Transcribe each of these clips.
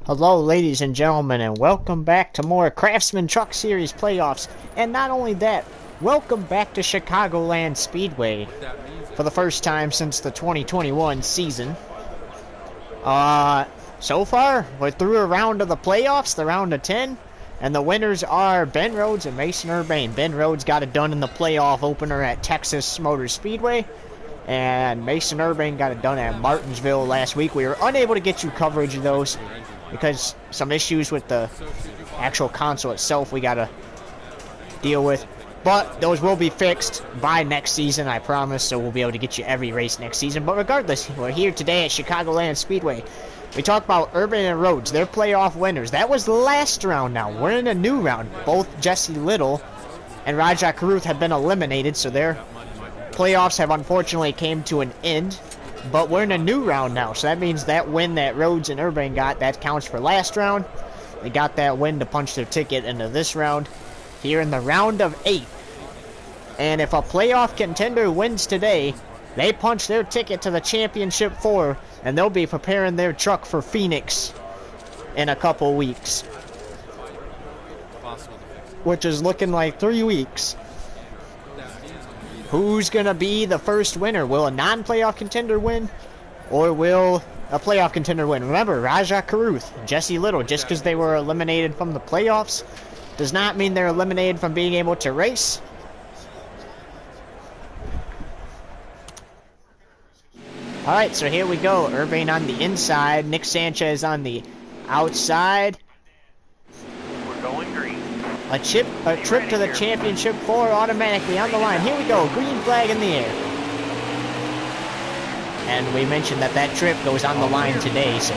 Hello, ladies and gentlemen, and welcome back to more Craftsman Truck Series playoffs. And not only that, welcome back to Chicagoland Speedway for the first time since the 2021 season. So far, we're through a round of the playoffs, the round of 10, and the winners are Ben Rhodes and Mason Urbane. Ben Rhodes got it done in the playoff opener at Texas Motor Speedway, and Mason Urbane got it done at Martinsville last week. We were unable to get you coverage of those because some issues with the actual console itself we gotta deal with. But those will be fixed by next season, I promise, so we'll be able to get you every race next season. But regardless, we're here today at Chicagoland Speedway. We talked about Urbane and Rhodes, their playoff winners. That was the last round now. We're in a new round. Both Jesse Little and Raja Caruth have been eliminated, so their playoffs have unfortunately came to an end. But we're in a new round now, so that means that win that Rhodes and Urbane got, that counts for last round. They got that win to punch their ticket into this round, here in the round of 8. And if a playoff contender wins today, they punch their ticket to the Championship 4, and they'll be preparing their truck for Phoenix in a couple weeks. Which is looking like 3 weeks. Who's going to be the first winner? Will a non-playoff contender win? Or will a playoff contender win? Remember, Raja Caruth, Jesse Little, just because they were eliminated from the playoffs does not mean they're eliminated from being able to race. Alright, so here we go. Urbane on the inside, Nick Sanchez on the outside. We're going green. A trip to the Championship 4 automatically on the line. Here we go, green flag in the air. And we mentioned that that trip goes on the line today, so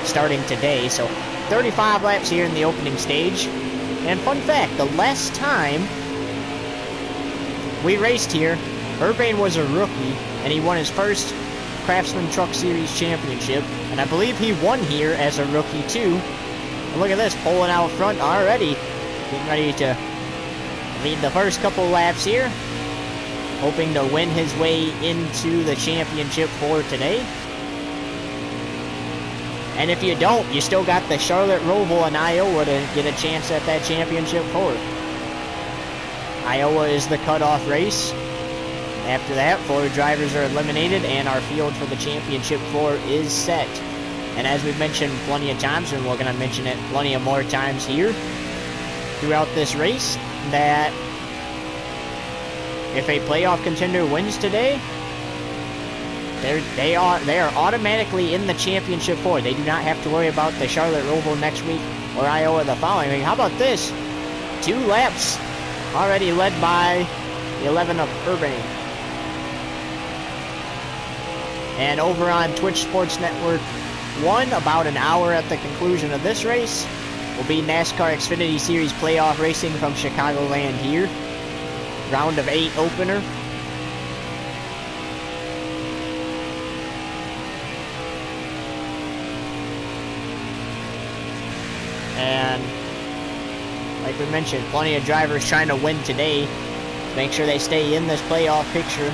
starting today. So 35 laps here in the opening stage. And fun fact, the last time we raced here, Urbane was a rookie, and he won his first Craftsman Truck Series Championship. And I believe he won here as a rookie too. And look at this, pulling out front already. Getting ready to lead the first couple laps here. Hoping to win his way into the Championship 4 today. And if you don't, you still got the Charlotte Roval in Iowa to get a chance at that Championship 4. Iowa is the cutoff race. After that, 4 drivers are eliminated and our field for the Championship 4 is set. And as we've mentioned plenty of times, and we're going to mention it plenty of more times here throughout this race, that if a playoff contender wins today, they are automatically in the Championship 4. They do not have to worry about the Charlotte Roval next week or Iowa the following week. How about this? 2 laps already led by the 11 of Urbane. And over on Twitch Sports Network 1, about an hour at the conclusion of this race, will be NASCAR Xfinity Series playoff racing from Chicagoland here. Round of 8 opener. And like we mentioned, plenty of drivers trying to win today. Make sure they stay in this playoff picture.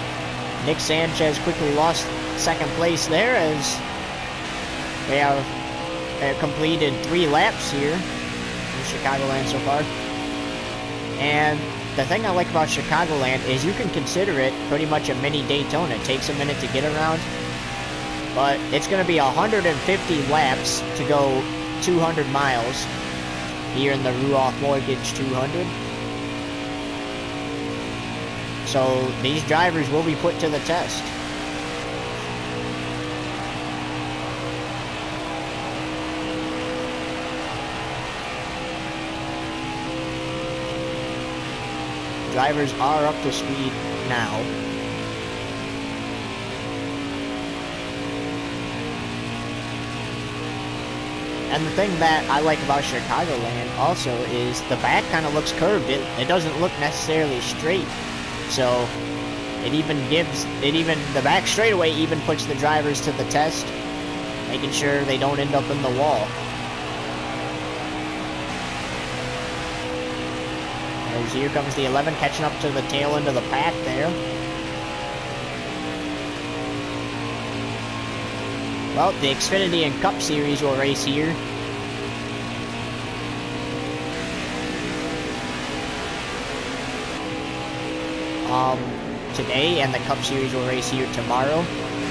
Nick Sanchez quickly lost second place there as they have completed 3 laps here in Chicagoland so far. And the thing I like about Chicagoland is you can consider it pretty much a mini Daytona. It takes a minute to get around, but it's going to be 150 laps to go 200 miles here in the Ruoff Mortgage 200. So these drivers will be put to the test. Drivers are up to speed now. And the thing that I like about Chicagoland also is the back kind of looks curved. It doesn't look necessarily straight. So it even the back straightaway even puts the drivers to the test, making sure they don't end up in the wall. As here comes the 11 catching up to the tail end of the pack there. Well, the Xfinity and Cup Series will race here. Today, and the Cup Series will race here tomorrow.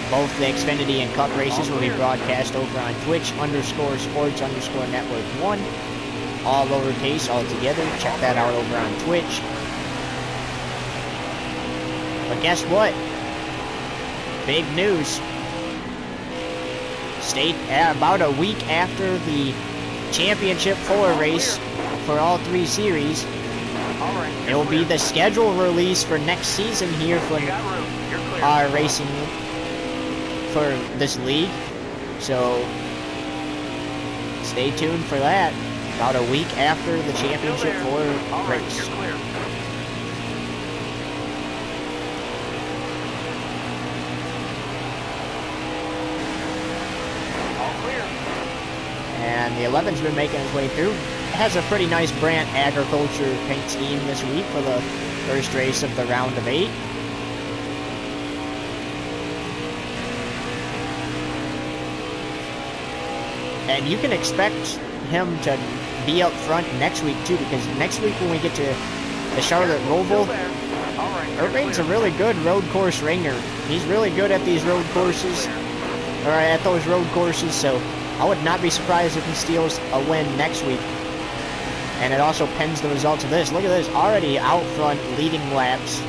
Both the Xfinity and Cup races will be broadcast over on Twitch_Sports_Network 1. All lowercase, all together. Check that out over on Twitch. But guess what? Big news. About a week after the Championship 4 race for all 3 series, it will be the schedule release for next season here for our racing for this league. So stay tuned for that. About a week after the Championship 4 race. And the 11's been making its way through. Has a pretty nice Brandt Agriculture paint scheme this week for the first race of the round of 8. And you can expect him to be up front next week too, because next week when we get to the Charlotte Roval, Urbane's a really good road course ringer. He's really good at these road courses, or at those road courses, so I would not be surprised if he steals a win next week. And it also pens the results of this. Look at this, already out front, leading laps.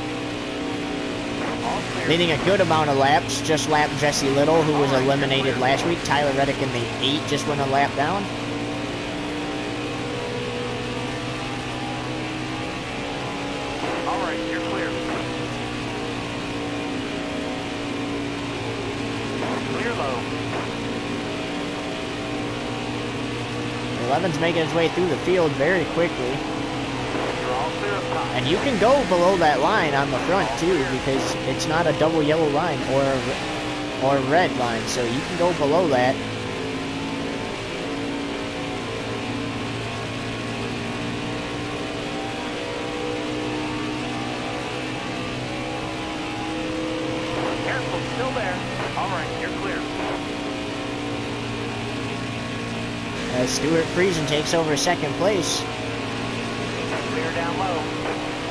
Leading a good amount of laps. Just lapped Jesse Little, who was eliminated last week. Tyler Reddick in the 8 just went a lap down. Alright, you're clear. Clear low. 11's making his way through the field very quickly. You're all clear up top. And you can go below that line on the front too, because it's not a double yellow line or a red line, so you can go below that. Careful, still there. Alright, you're clear. As Stuart Friesen takes over second place. Clear down low.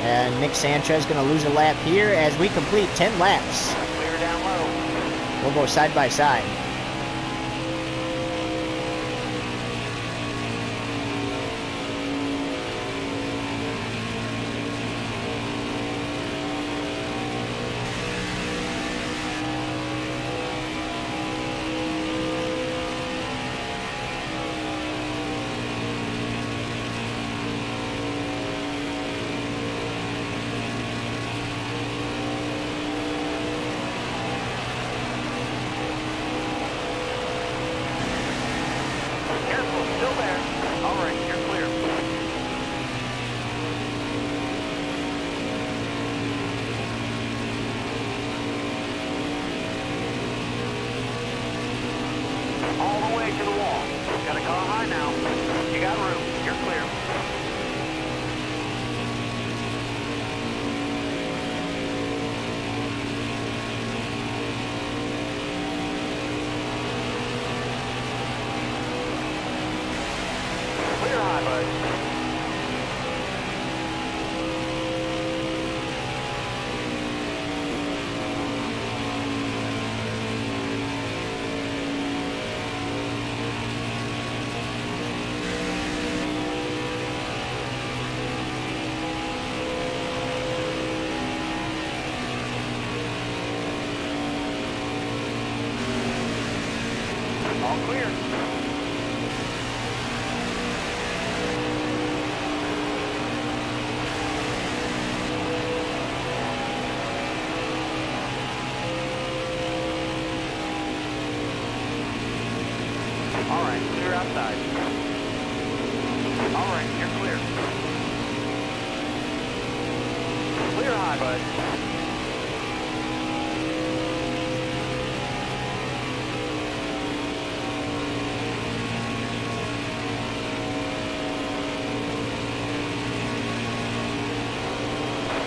And Nick Sanchez going to lose a lap here as we complete 10 laps. Clear down low. We'll go side by side. Careful, still there. Alright, you're clear. All the way to the wall. Got a car high now. You got room. You're clear. Clear high, bud. All clear. Alright, clear outside. Alright, you're clear. Clear high, bud.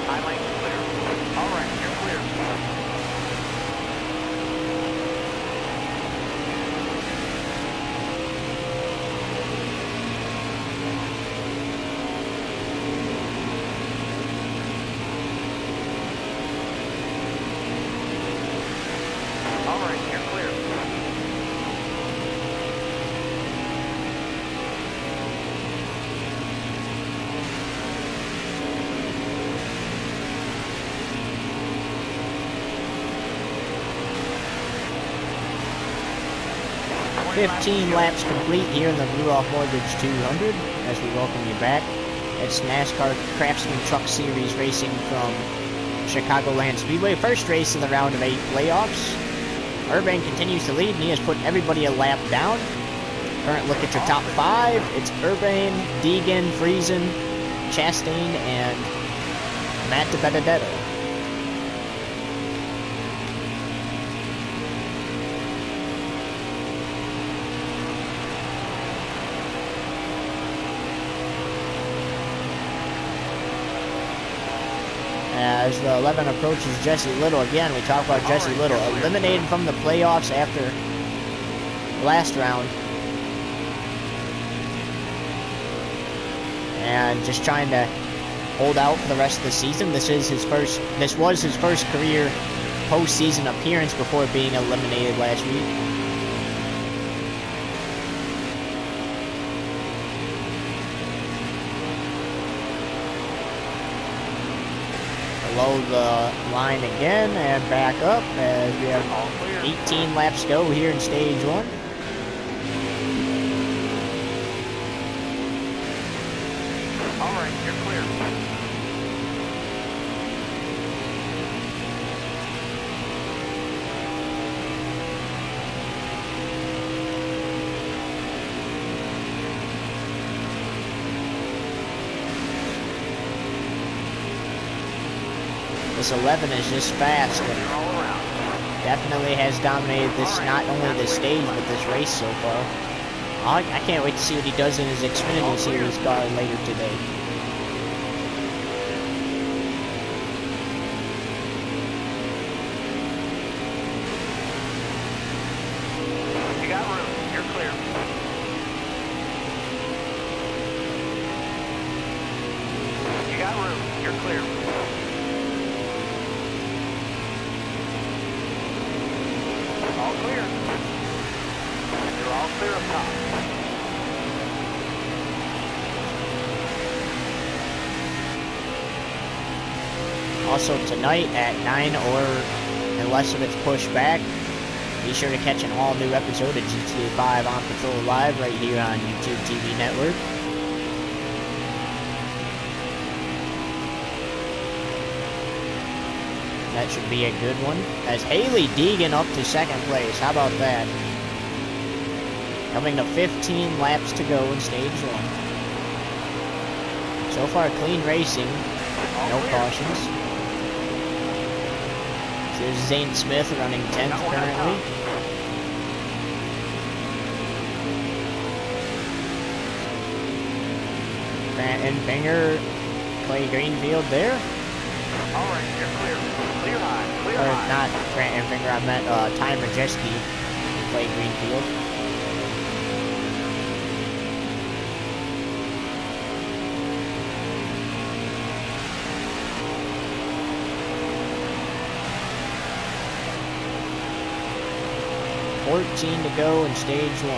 High lane clear. Alright, you're clear. 15 laps complete here in the Ruoff Mortgage 200 as we welcome you back. It's NASCAR Craftsman Truck Series racing from Chicagoland Speedway. First race of the round of 8 playoffs. Urban continues to lead and he has put everybody a lap down. Current look at your top 5. It's Urban, Deegan, Friesen, Chastain, and Matt Benedetto. As the 11 approaches Jesse Little again, we talk about Jesse Little eliminated from the playoffs after last round. And just trying to hold out for the rest of the season. This was his first career postseason appearance before being eliminated last week. Below the line again and back up as we have 18 laps to go here in stage 1. All right, you're clear. This 11 is just fast and definitely has dominated this, not only this stage, but this race so far. I can't wait to see what he does in his Xfinity Series car later today. You got room. You're clear. You got room. You're clear. All clear. You're all clear up top. Also tonight at 9 or unless if it's pushed back, be sure to catch an all-new episode of GTA 5 On Patrol Live right here on YouTube TV Network. That should be a good one. As Haley Deegan up to second place. How about that? Coming to 15 laps to go in stage 1. So far, clean racing. No cautions. There's Zane Smith running 10th currently. Grant Enfinger, Clay Greenfield there. All right, you're clear. Clear high. Clear Or high. not Grant Enfinger, I meant Ty Majeski, Clay Greenfield. $14 to go in stage 1.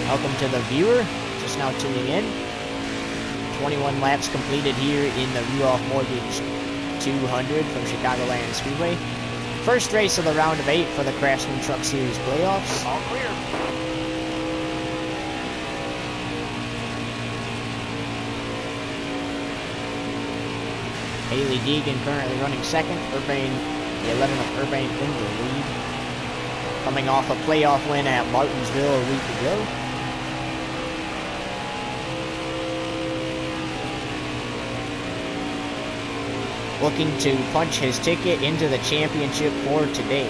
Welcome to the viewer, just now tuning in. 21 laps completed here in the Ruoff Mortgage 200 from Chicagoland Speedway. First race of the round of 8 for the Craftsman Truck Series playoffs. All clear. Haley Deegan currently running second. Urbane, the 11 of Urbane in the lead. Coming off a playoff win at Martinsville a week ago. Looking to punch his ticket into the championship for today.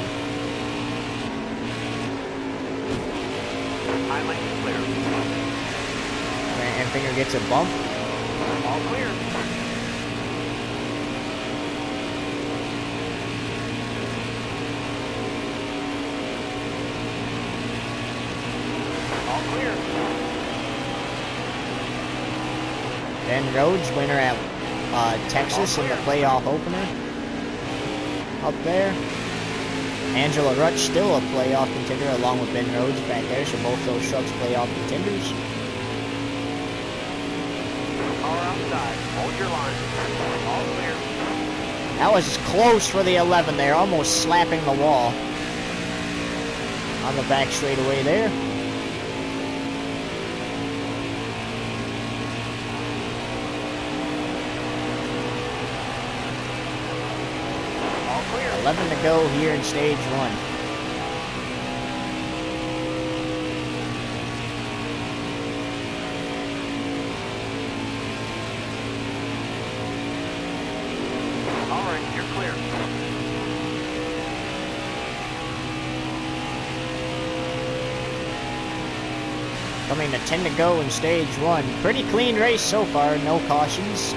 High lane is clear. Grant Enfinger gets a bump. All clear. All clear. Ben Rhodes, winner at Texas in the playoff opener. Up there. Angela Rutsch still a playoff contender along with Ben Rhodes back there, so both those trucks playoff contenders. Car outside. Hold your line. All clear. That was close for the 11 there, almost slapping the wall. on the back straightaway there. All clear. 11 to go here in stage 1. All right, you're clear. Coming to 10 to go in stage 1. Pretty clean race so far, no cautions.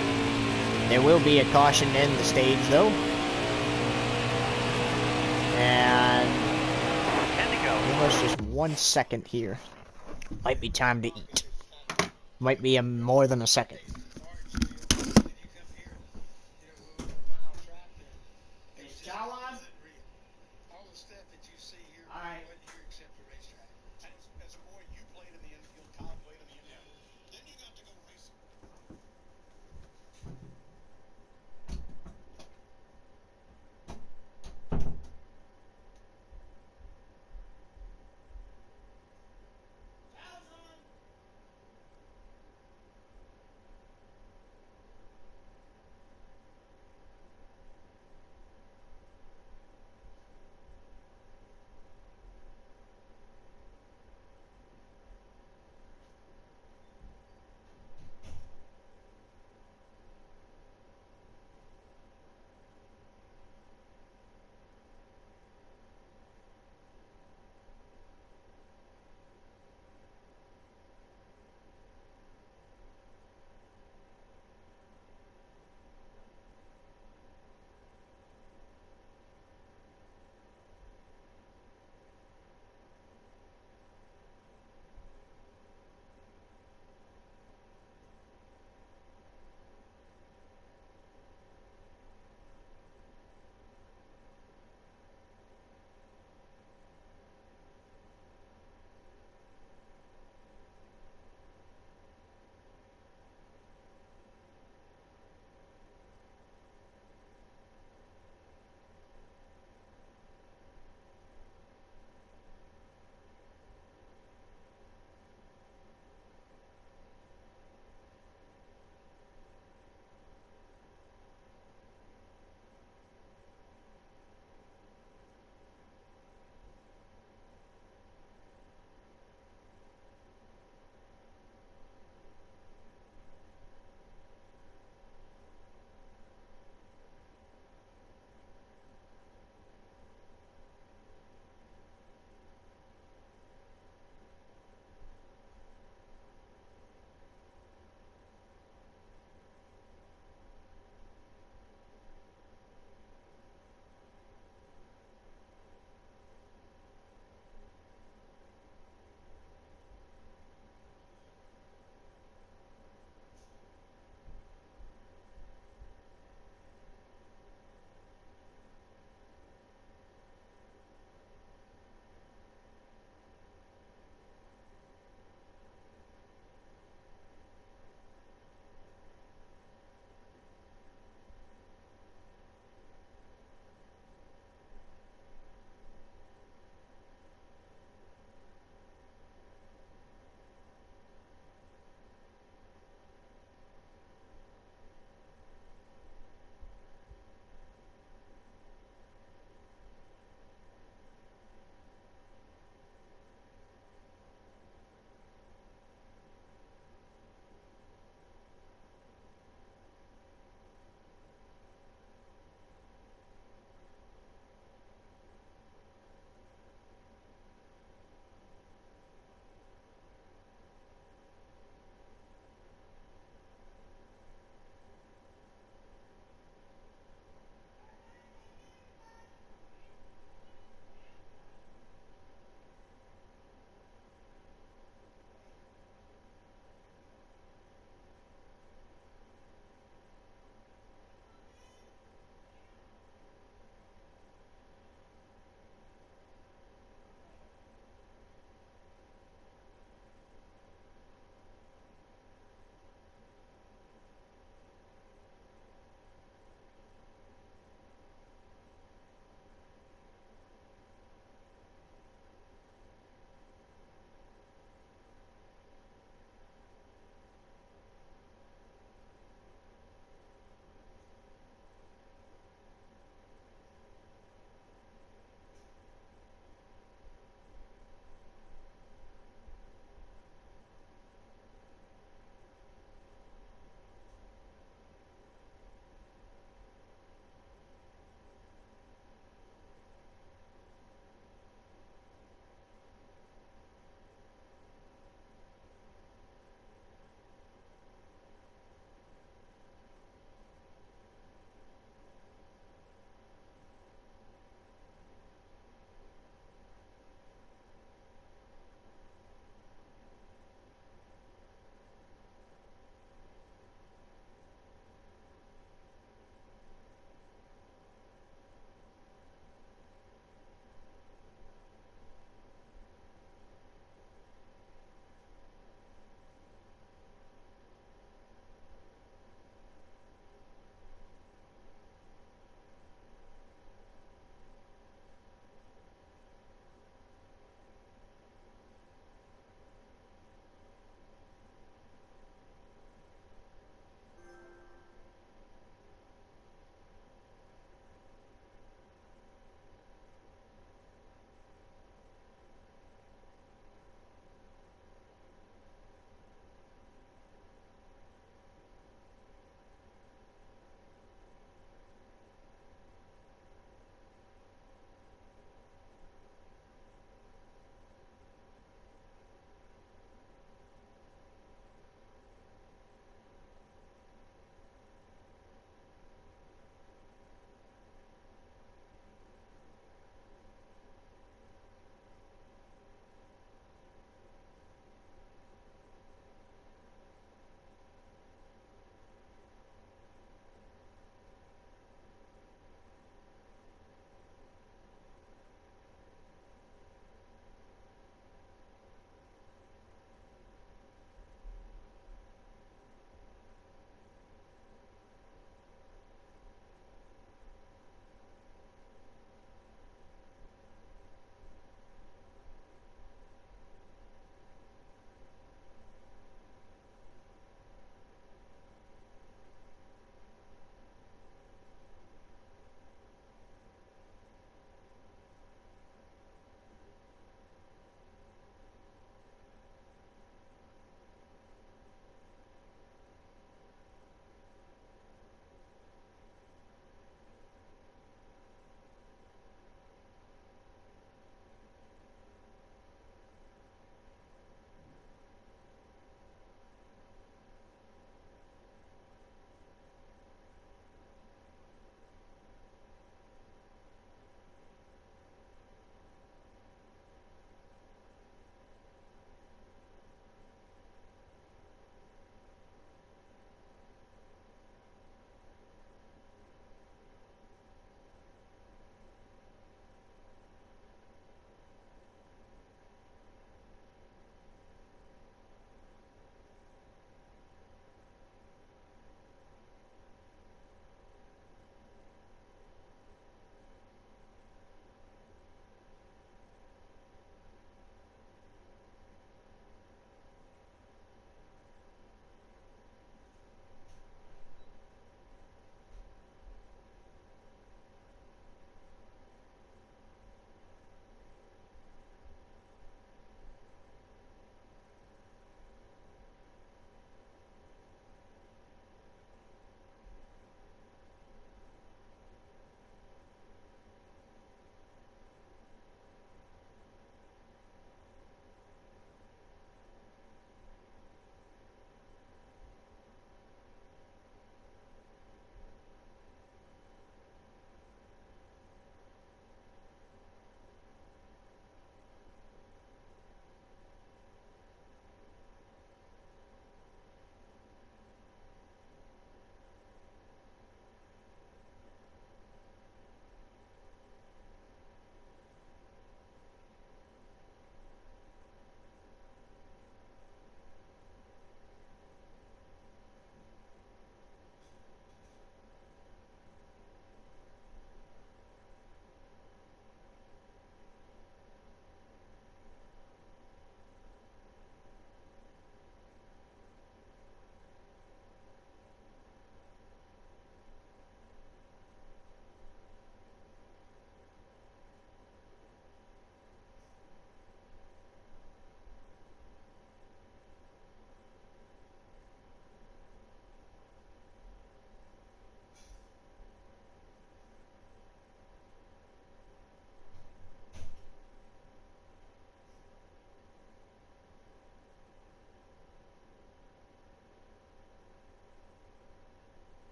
There will be a caution to end the stage though. And 10 to go. give us just 1 second here. Might be time to eat. Might be more than a second. All the stuff that you see here All right. wasn't here except the racetrack. As a boy, you played in the infield, Tom played in the infield. Then you got to go racing.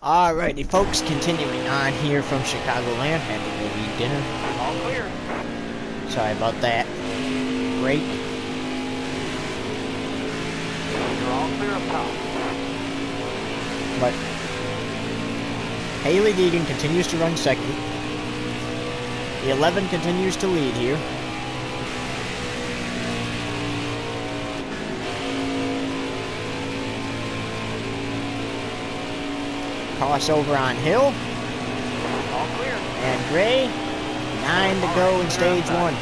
Alrighty, folks, continuing on here from Chicagoland. Had to go eat dinner. All clear. Sorry about that. Break. You're all clear up top. But Haley Deegan continues to run second. The 11 continues to lead here. Crossover on Hill. All clear. And Gray. 9 to go in stage 1.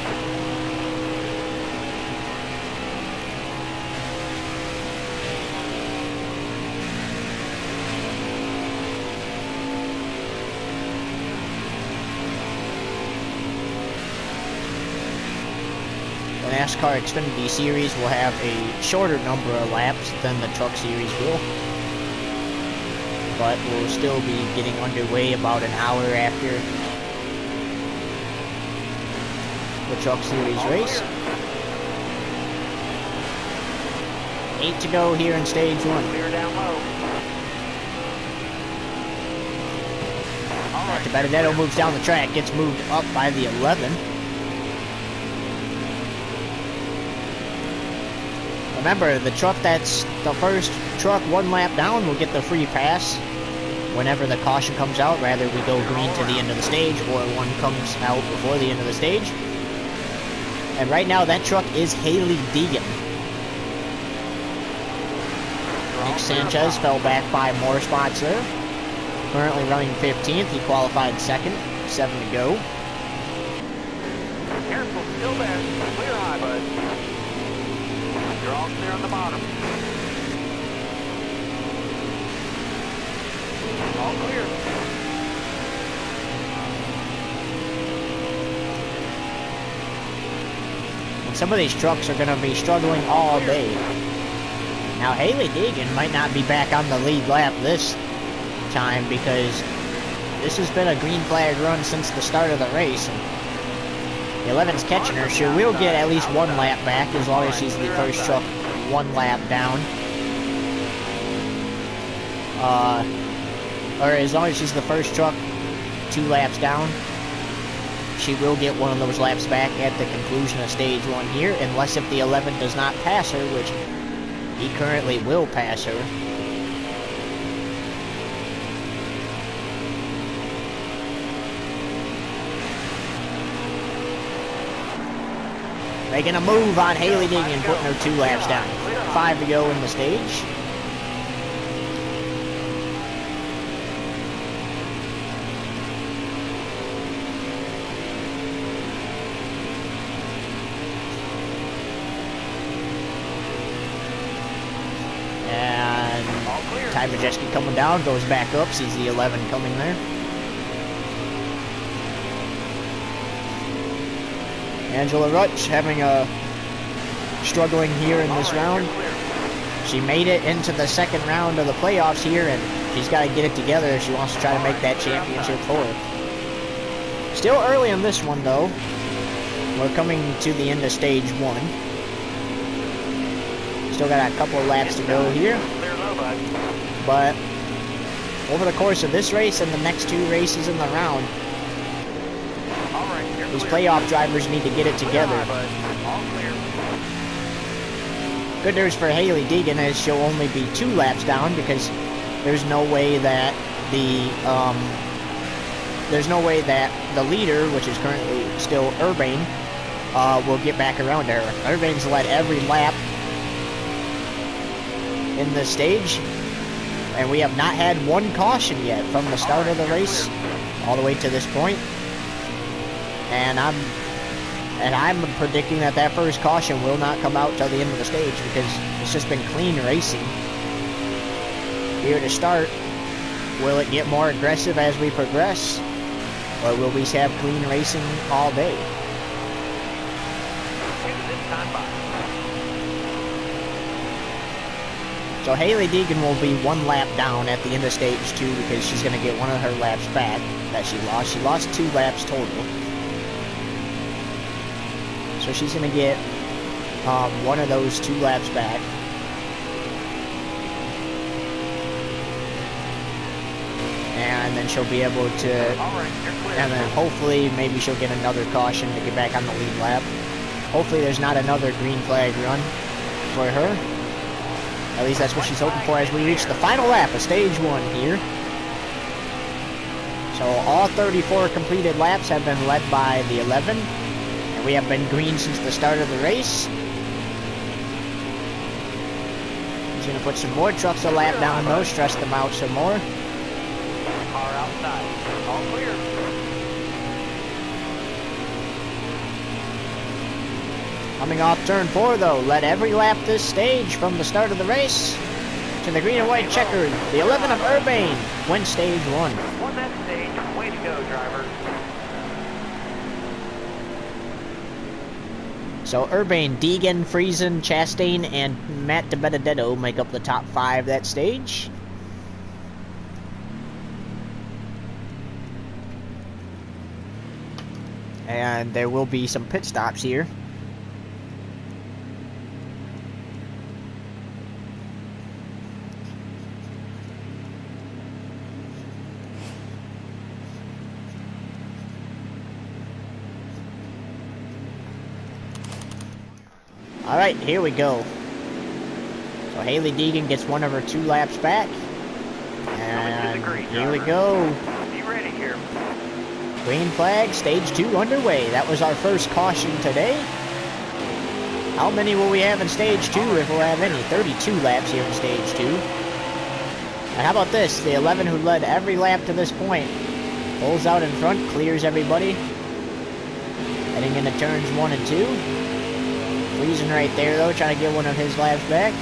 The NASCAR Xfinity Series will have a shorter number of laps than the Truck Series will. But we'll still be getting underway about an hour after the Truck Series race. 8 to go here in stage 1. Clear down low. All right. After Benedetto moves down the track, gets moved up by the 11. Remember, the truck that's the first truck 1 lap down will get the free pass whenever the caution comes out. Rather, we go green to the end of the stage, or one comes out before the end of the stage. And right now, that truck is Haley Deegan. Nick Sanchez fell back 5 more spots there. Currently running 15th. He qualified 2nd. 7 to go. Careful, still there. Clear high, bud. You're all clear on the bottom. All clear. And some of these trucks are going to be struggling all day. Now, Haley Deegan might not be back on the lead lap this time because this has been a green flag run since the start of the race. And the 11's catching her. She will get at least 1 lap back as long as she's the first truck 1 lap down. Or as long as she's the first truck 2 laps down. She will get 1 of those laps back at the conclusion of stage 1 here, unless if the 11 does not pass her, which he currently will pass her. Making a move on Haley Deegan, putting her 2 laps down. 5 to go in the stage. And Ty Majeski coming down, goes back up, sees the 11 coming there. Angela Rutsch having a struggling here in this round. She made it into the 2nd round of the playoffs here, and she's got to get it together if she wants to try to make that championship for her. Still early in this one, though. We're coming to the end of stage 1. Still got a couple of laps to go here. But over the course of this race and the next 2 races in the round, these playoff drivers need to get it together. Good news for Haley Deegan is she'll only be 2 laps down because there's no way that the leader, which is currently still Urbane, will get back around to her. Urbane's led every lap in the stage, and we have not had 1 caution yet from the start of the race all the way to this point. And I'm predicting that first caution will not come out till the end of the stage because it's just been clean racing here to start. Will it get more aggressive as we progress, or will we have clean racing all day? So Haley Deegan will be 1 lap down at the end of stage 2 because she's going to get 1 of her laps back that she lost. She lost 2 laps total. So she's going to get 1 of those 2 laps back. and then she'll be able to, All right, you're clear. and then hopefully maybe she'll get another caution to get back on the lead lap. Hopefully there's not another green flag run for her. At least that's what she's hoping for as we reach the final lap of stage 1 here. So all 34 completed laps have been led by the 11, and we have been green since the start of the race. He's going to put some more trucks a lap down though, stress them out some more. Car outside. All clear. Coming off turn 4 though, led every lap this stage from the start of the race to the green and white checkered. The 11 of Urbane wins stage 1. Won that stage. Way to go, driver. So Urbane, Deegan, Friesen, Chastain, and Matt DiBenedetto make up the top 5 that stage. And there will be some pit stops here. Alright, here we go. So Haley Deegan gets one of her 2 laps back. And here we go. Be ready here. Green flag, stage 2 underway. That was our first caution today. How many will we have in stage 2 if we'll have any? 32 laps here in stage 2. And how about this? The 11 who led every lap to this point pulls out in front, clears everybody. Heading into turns 1 and 2. Friesen right there though, trying to get one of his laps back.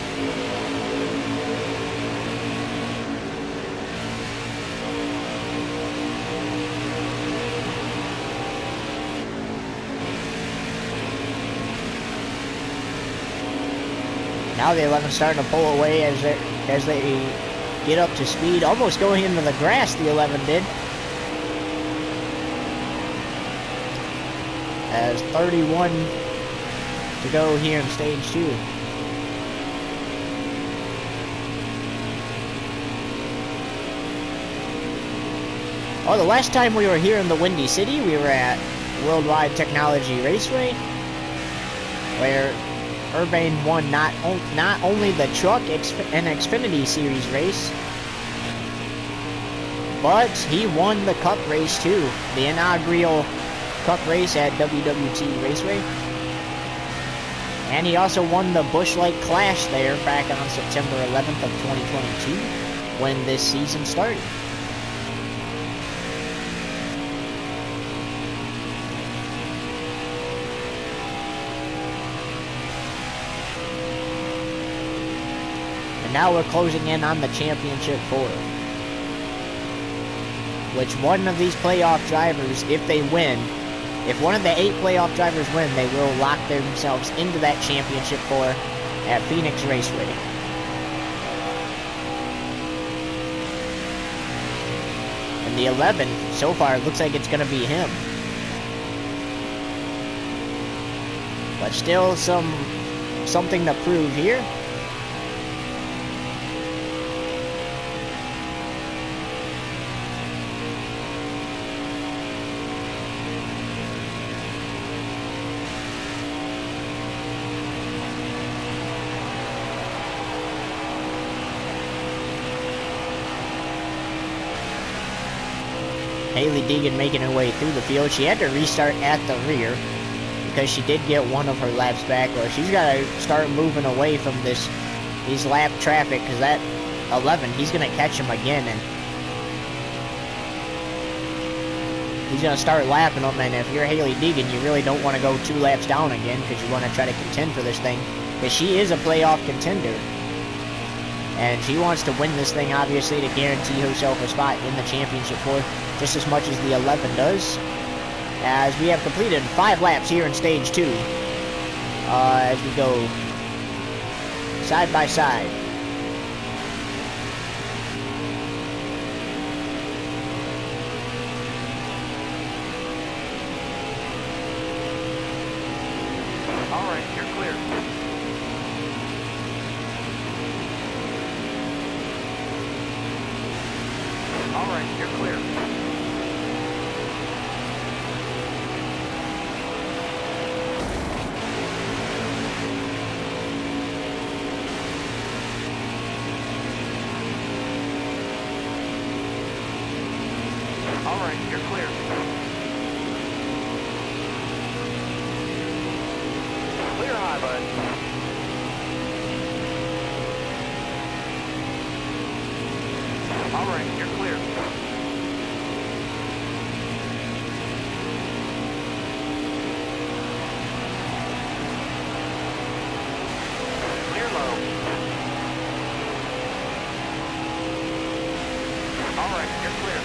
Now the 11 starting to pull away as they get up to speed, almost going into the grass. The 11 did. As 31 to go here in stage 2. Oh, the last time we were here in the Windy City, we were at Worldwide Technology Raceway, where Urbane won not only the Truck and Xfinity Series race, but he won the Cup race too, the inaugural Cup race at WWT Raceway. And he also won the Busch Light Clash there back on September 11th of 2022 when this season started. And now we're closing in on the championship 4. Which one of these playoff drivers, if they win, if one of the 8 playoff drivers win, they will lock themselves into that championship 4 at Phoenix Raceway. And the 11, so far, it looks like it's going to be him. But still something to prove here. Haley Deegan making her way through the field. She had to restart at the rear because she did get one of her laps back, or she's got to start moving away from these lap traffic, because that 11, he's going to catch him again, and he's going to start lapping them. And if you're Haley Deegan, you really don't want to go 2 laps down again, because you want to try to contend for this thing, because she is a playoff contender. And she wants to win this thing, obviously, to guarantee herself a spot in the championship 4, just as much as the 11 does. As we have completed 5 laps here in stage 2. As we go side by side. All right, you're clear. All right, you're clear. All right, you're clear. Clear high, bud. All right, you're clear. Clear low. All right, you're clear.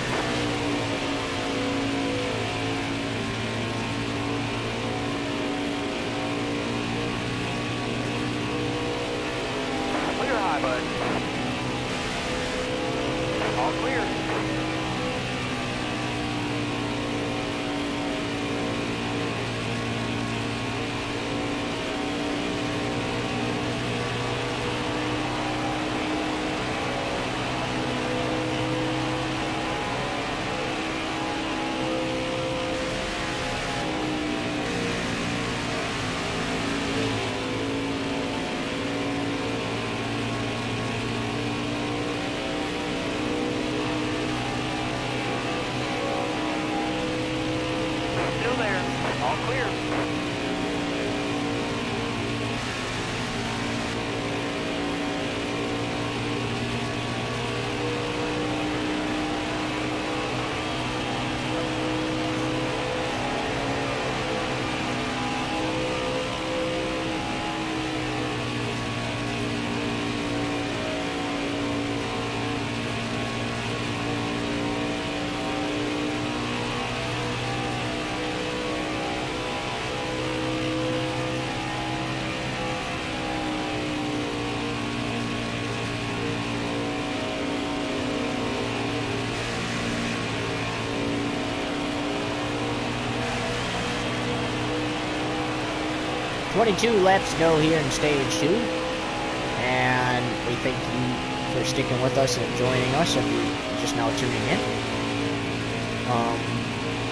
Clear high, bud. All clear. Still there. All clear. $22 laps to go here in stage 2, and we thank you for sticking with us and joining us if you're just now tuning in.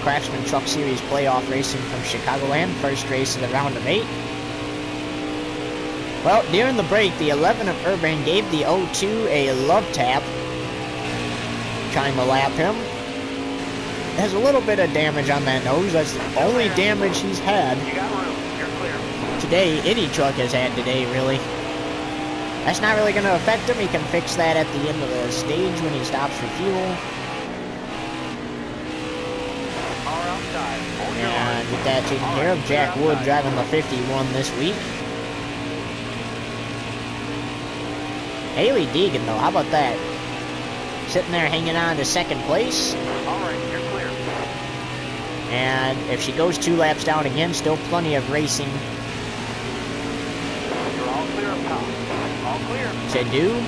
Craftsman Truck Series playoff racing from Chicagoland, first race of the round of 8. Well, during the break, the 11 of Urban gave the 02 a love tap, trying to lap him. Has a little bit of damage on that nose. That's the only damage he's had. You got room. You're clear. Today, any truck has had today, really. That's not really going to affect him. He can fix that at the end of the stage when he stops for fuel. Car outside. Hold your line. And get that taken care of. Jack Wood driving the 51 this week. Haley Deegan, though, how about that? Sitting there hanging on to second place. All right, you're clear. And if she goes 2 laps down again, still plenty of racing You're all clear up top. All clear. to do.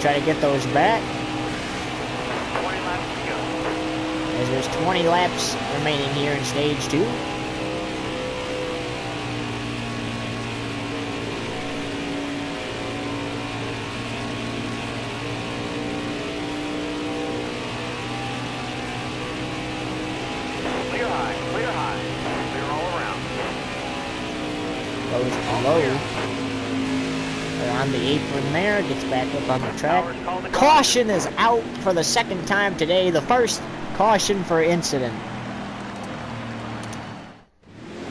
Try to get those back, 20 laps to go. as there's 20 laps remaining here in stage 2. Clear high. Clear high. Clear all around. Goes low. They're on the apron there, gets back up on the track. Power's called the Caution is out for the second time today, the first caution for incident.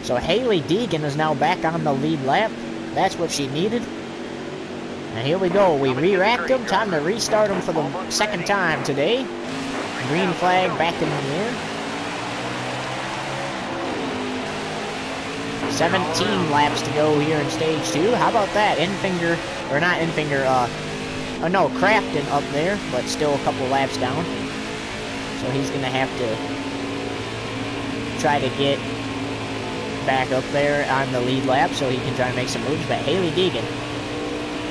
So Haley Deegan is now back on the lead lap. That's what she needed. And here we go. We re-racked him. Time to restart him for the second time today. Green flag back in the air. 17 laps to go here in stage 2. How about that? Enfinger, or not Enfinger, oh no, Crafton up there, but still a couple laps down. So he's going to have to try to get back up there on the lead lap so he can try to make some moves. But Haley Deegan,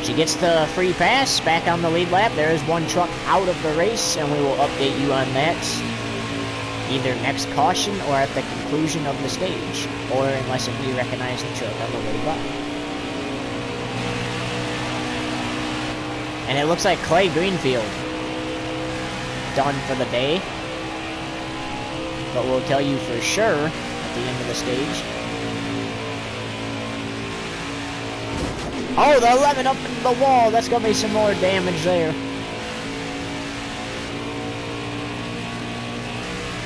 she gets the free pass back on the lead lap. There is one truck out of the race, and we will update you on that either next caution or at the conclusion of the stage, or unless if we recognize the truck on the way by. And it looks like Clay Greenfield done for the day. But we'll tell you for sure at the end of the stage. Oh, the 11 up into the wall. That's going to be some more damage there.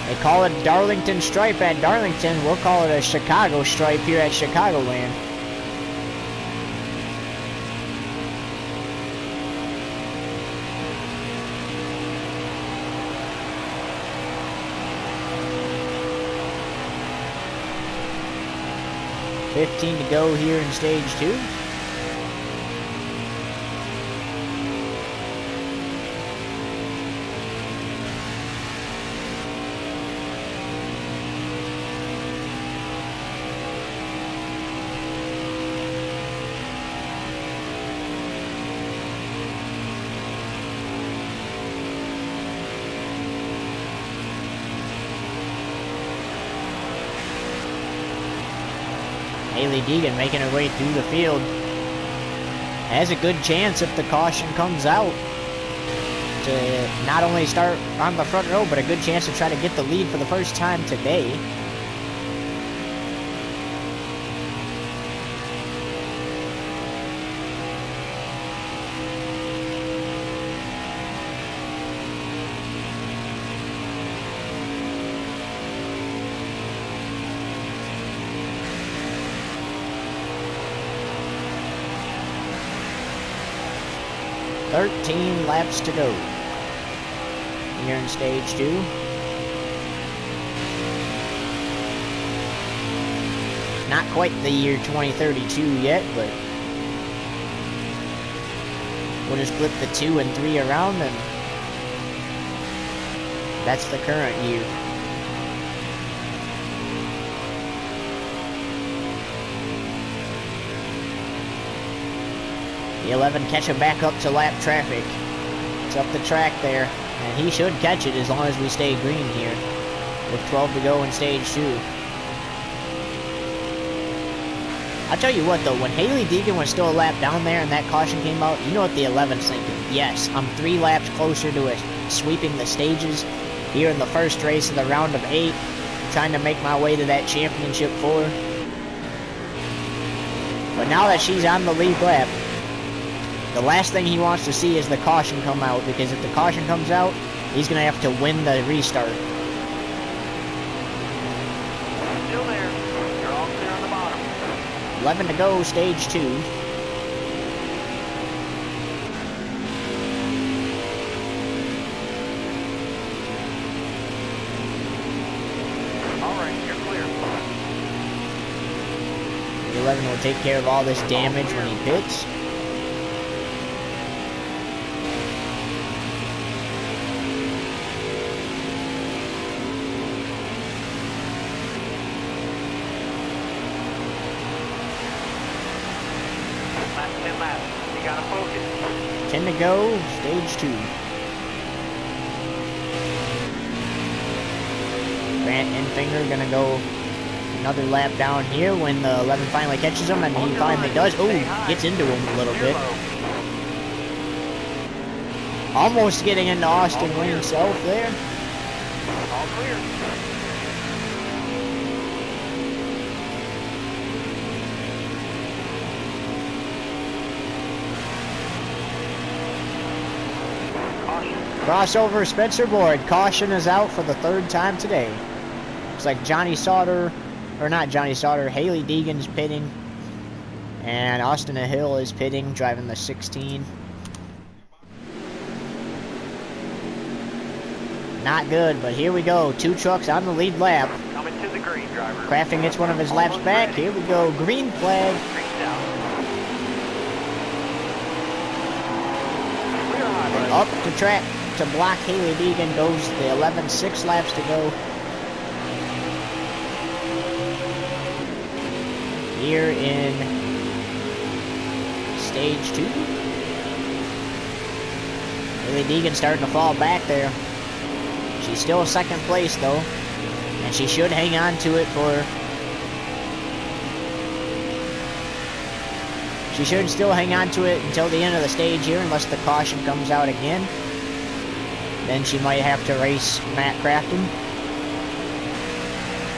They call it Darlington Stripe at Darlington. We'll call it a Chicago Stripe here at Chicagoland. $15 to go here in stage 2. Haley Deegan making her way through the field. Has a good chance if the caution comes out to not only start on the front row, but a good chance to try to get the lead for the first time today. $13 laps to go here in stage 2. Not quite the year 2032 yet, but we'll just flip the 2 and 3 around, and that's the current year. The 11 catching back up to lap traffic. It's up the track there, and he should catch it as long as we stay green here, with 12 to go in stage 2. I'll tell you what though, when Haley Deegan was still a lap down there and that caution came out, you know what the 11's thinking? Yes, I'm 3 laps closer to it, sweeping the stages here in the first race of the round of 8, trying to make my way to that championship 4. But now that she's on the lead lap, the last thing he wants to see is the caution come out, because if the caution comes out, he's going to have to win the restart. Still there. You're all clear on the bottom. 11 to go, stage 2. All right, you're clear. The 11 will take care of all this damage when he pits. Last 10 laps. You gotta focus. 10 to go, stage 2. Grant Enfinger gonna go another lap down here when the 11 finally catches him, and he finally does. Oh, gets into him a little bit. Almost getting into Austin Wayne himself there. All clear. Crossover Spencer Board. Caution is out for the 3rd time today. Looks like Johnny Sauter, or not Johnny Sauter, Haley Deegan's pitting. And Austin Hill is pitting, driving the 16. Not good, but here we go. 2 trucks on the lead lap. Coming to the green, driver. Crafting gets one of his laps back. Here we go. Green flag. Green down. Clear high, And buddy. up the track to block Haley Deegan goes the 11, 6 laps to go. Here in stage 2. Haley Deegan starting to fall back there. She's still 2nd place though, and she should hang on to it for... She should still hang on to it until the end of the stage here, unless the caution comes out again. Then she might have to race Matt Crafton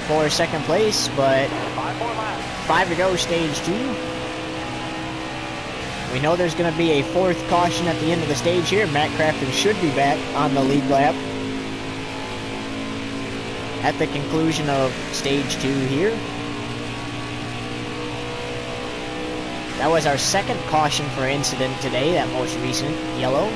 for second place, but 5 more laps. 5 to go, stage 2. We know there's going to be a 4th caution at the end of the stage here. Matt Crafton should be back on the lead lap at the conclusion of stage 2 here. That was our 2nd caution for incident today, that most recent yellow.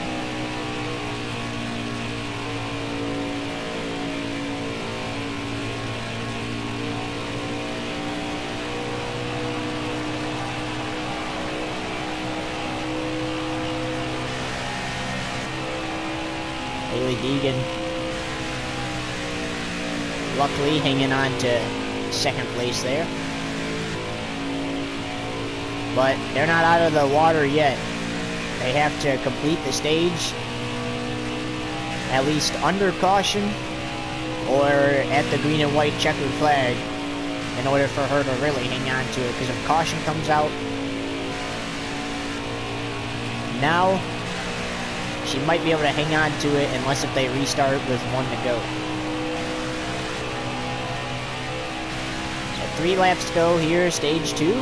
Hailie Deegan, luckily hanging on to 2nd place there. But they're not out of the water yet. They have to complete the stage at least under caution or at the green and white checkered flag in order for her to really hang on to it. Because if caution comes out now, she might be able to hang on to it unless if they restart with 1 to go. So 3 laps to go here, stage 2.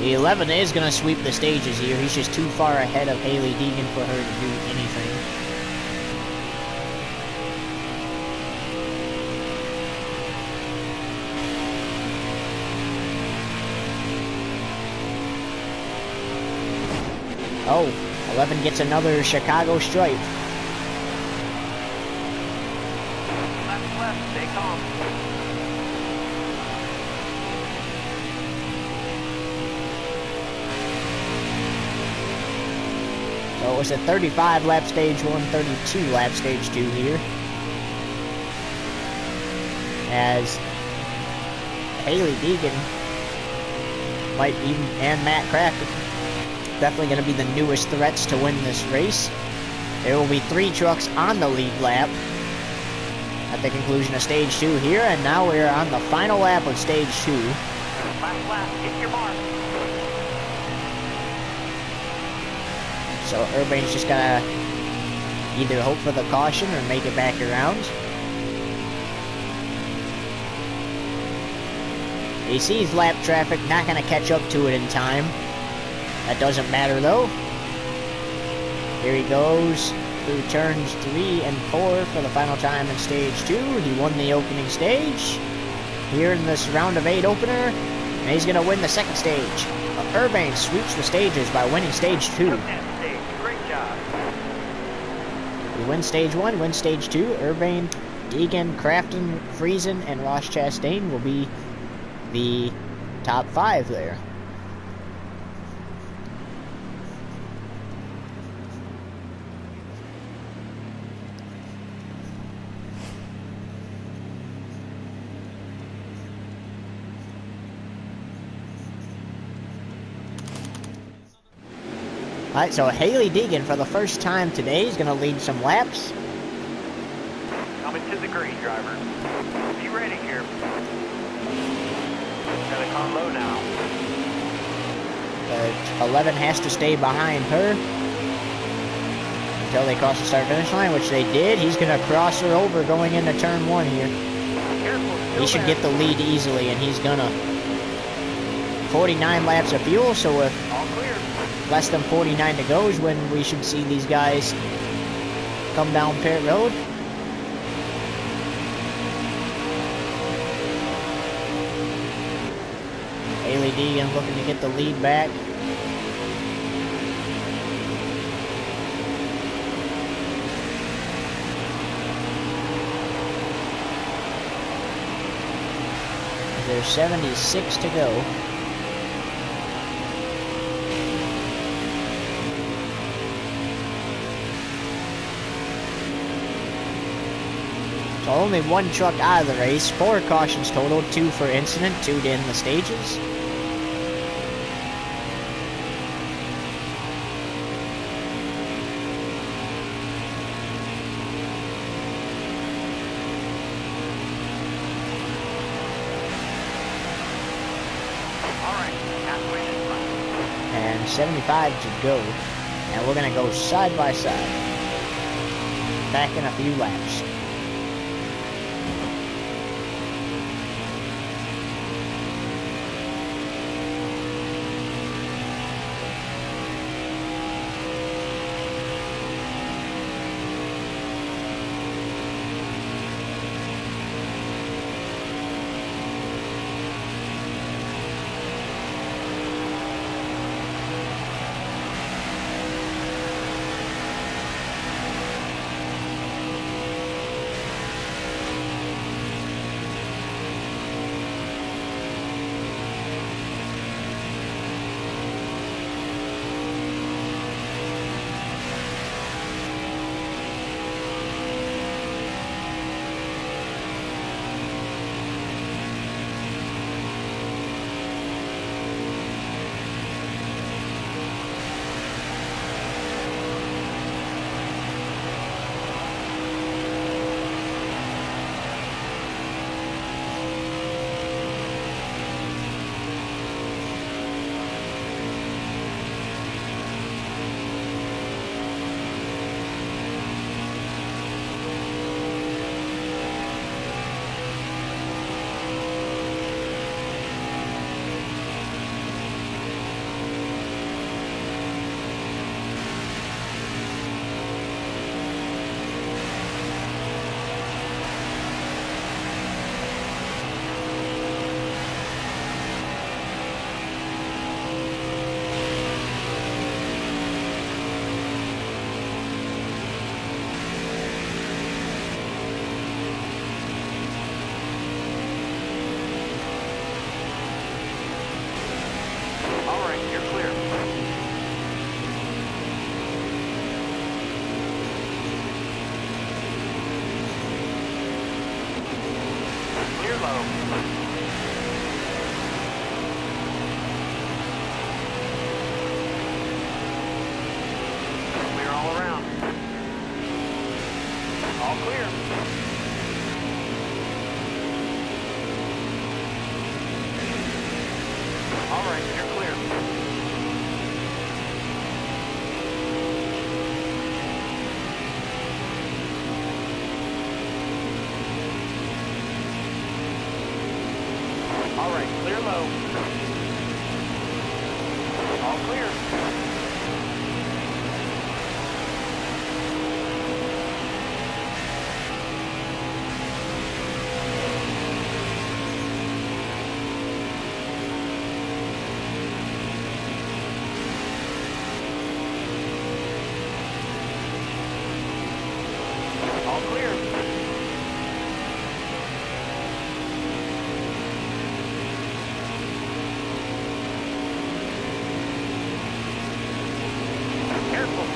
The 11 is going to sweep the stages here. He's just too far ahead of Hailie Deegan for her to do anything. Oh, 11 gets another Chicago stripe. Left, stay calm. So it was a 35 lap stage 1, 32 lap stage 2 here. As Hailie Deegan might be, and Matt Crafton, definitely going to be the newest threats to win this race. There will be 3 trucks on the lead lap at the conclusion of stage 2 here, and now we're on the final lap of stage 2. Last lap, hit your mark. So Urbane's just gotta either hope for the caution or make it back around. He sees lap traffic, not gonna catch up to it in time. That doesn't matter though. Here he goes through turns 3 and 4 for the final time in stage 2. He won the opening stage here in this round of 8 opener, and he's gonna win the 2nd stage. Urbane sweeps the stages by winning stage 2. Took that stage. Great job. We win stage 1, win stage 2. Urbane, Deegan, Crafton, Friesen, and Ross Chastain will be the top 5 there. Alright, so Hailie Deegan for the first time today is going to lead some laps. Coming to the green, driver. Be ready here. Gotta come low now. 11 has to stay behind her until they cross the start-finish line, which they did. He's going to cross her over going into turn 1 here. Careful. He should get the lead easily, and he's going to. 49 laps of fuel, so if All clear. less than 49 to go is when we should see these guys come down pit road. Hailie Deegan looking to get the lead back. There's 76 to go. So only 1 truck out of the race, 4 cautions total, 2 for incident, 2 to end the stages. All right, halfway this lap. And 75 to go. And we're gonna go side by side. Back in a few laps.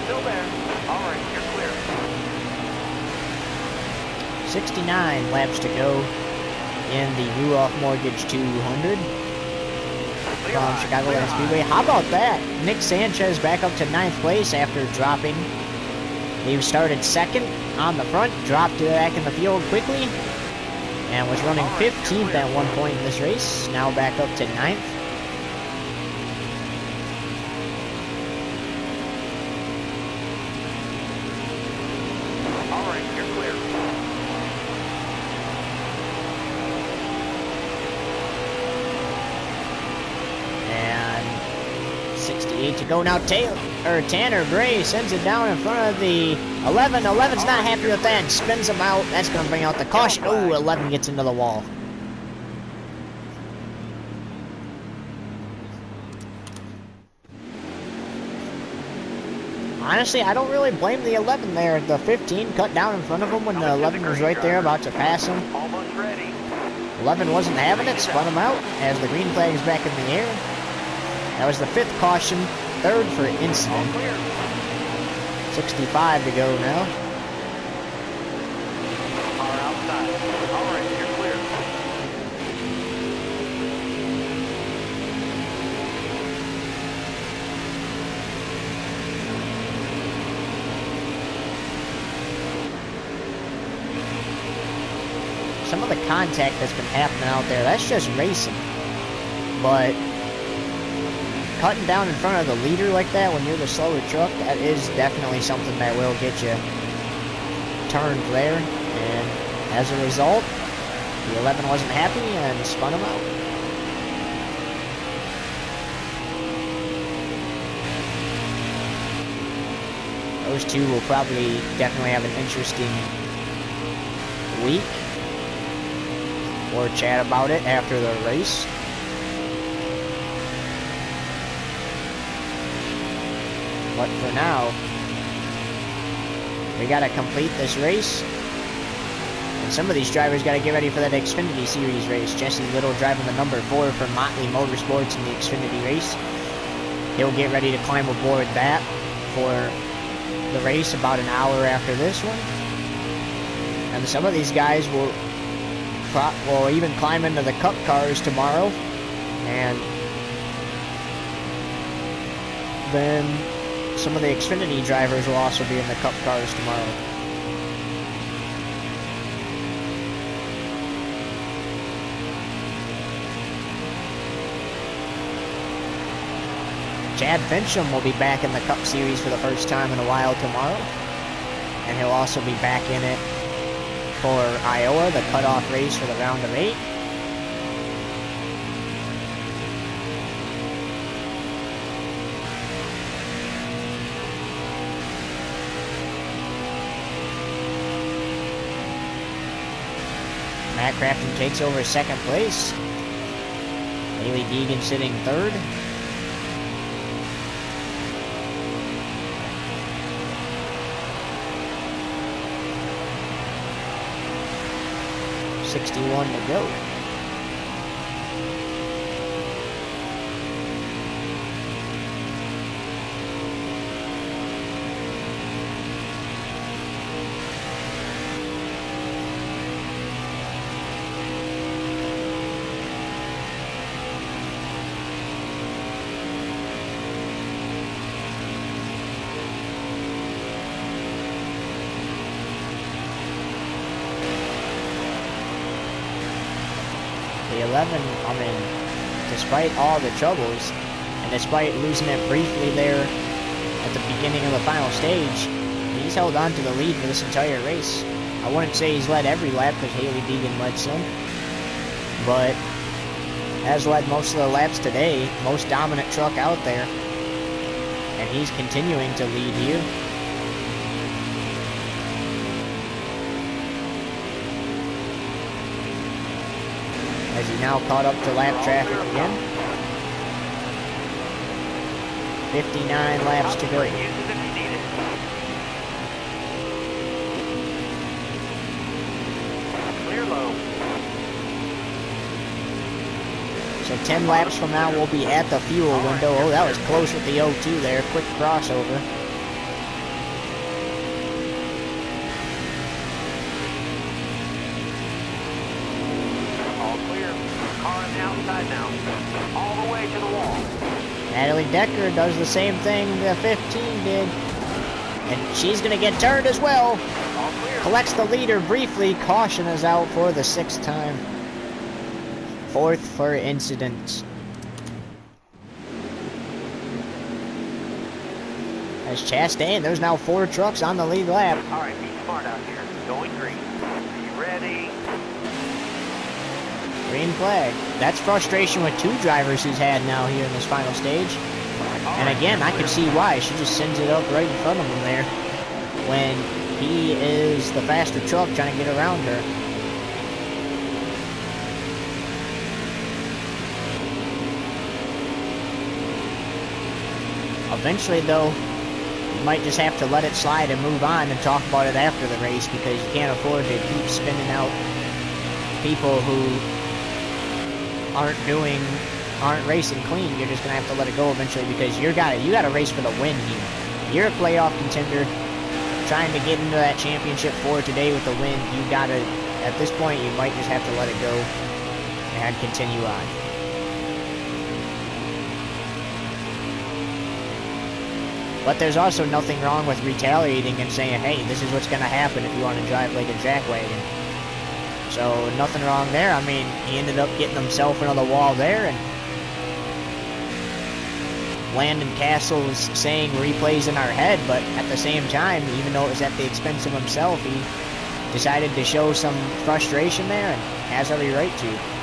Still there. All right, you're clear. 69 laps to go in the Ruoff Mortgage 200 from Chicagoland Speedway. How about that? Nick Sanchez back up to 9th place after dropping. He started second on the front, dropped back in the field quickly, and was running 15th at one point in this race. Now back up to 9th. All right, you're clear. And 68 to go now. Tanner Gray sends it down in front of the 11. 11's not happy with that and spins him out. That's going to bring out the caution. Oh, 11 gets into the wall. Honestly, I don't really blame the 11 there. The 15 cut down in front of him when the 11 was right there about to pass him. Almost ready. 11 wasn't having it, spun him out as the green flag is back in the air. That was the 5th caution, 3rd for incident. 65 to go now. Car outside. All right, you're clear. Some of the contact that's been happening out there, that's just racing. But cutting down in front of the leader like that when you're the slower truck, that is definitely something that will get you turned there. And as a result, the 11 wasn't happy and spun him out. Those two will probably definitely have an interesting week. Or chat about it after the race. But for now, we gotta complete this race. And some of these drivers gotta get ready for that Xfinity Series race. Jesse Little driving the number 4 for Motley Motorsports in the Xfinity race. He'll get ready to climb aboard that for the race about an hour after this one. And some of these guys will even climb into the Cup cars tomorrow. And then some of the Xfinity drivers will also be in the Cup cars tomorrow. Chad Fincham will be back in the Cup Series for the first time in a while tomorrow. And he'll also be back in it for Iowa, the cutoff race for the round of 8. Matt Crafton takes over second place. Haley Deegan sitting third. .61 to go. The 11, despite all the troubles, and despite losing it briefly there at the beginning of the final stage, he's held on to the lead for this entire race. I wouldn't say he's led every lap because Haley Deegan led some, but has led most of the laps today, most dominant truck out there, and he's continuing to lead here. As he now caught up to lap traffic again. 59 laps to go. Clear low. So 10 laps from now we'll be at the fuel window. Oh, that was close with the O2 there. Quick crossover. Now, all the way to the wall. Natalie Decker does the same thing the 15 did. And she's going to get turned as well. All clear. Collects the leader briefly. Caution is out for the 6th time. 4th for incident. As Chastain, there's now 4 trucks on the lead lap. All right, be smart out here. Going green. Are you ready? Green flag. That's frustration with 2 drivers he's had now here in this final stage. And again, I can see why. She just sends it up right in front of him there when he is the faster truck trying to get around her. Eventually, though, you might just have to let it slide and move on and talk about it after the race because you can't afford to keep spinning out people who aren't racing clean. You're just gonna have to let it go eventually because you gotta race for the win here. You're a playoff contender trying to get into that championship for today with the win. You gotta, at this point, you might just have to let it go and continue on. But there's also nothing wrong with retaliating and saying, hey, this is what's gonna happen if you want to drive like a jackwagon. So, nothing wrong there. I mean, he ended up getting himself into the wall there, and Landon Castle's saying replays in our head, but at the same time, even though it was at the expense of himself, he decided to show some frustration there and has every right to.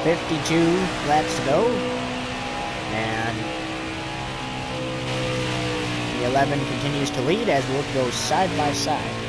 52 laps to go, and the 11 continues to lead as Ruoff goes side by side.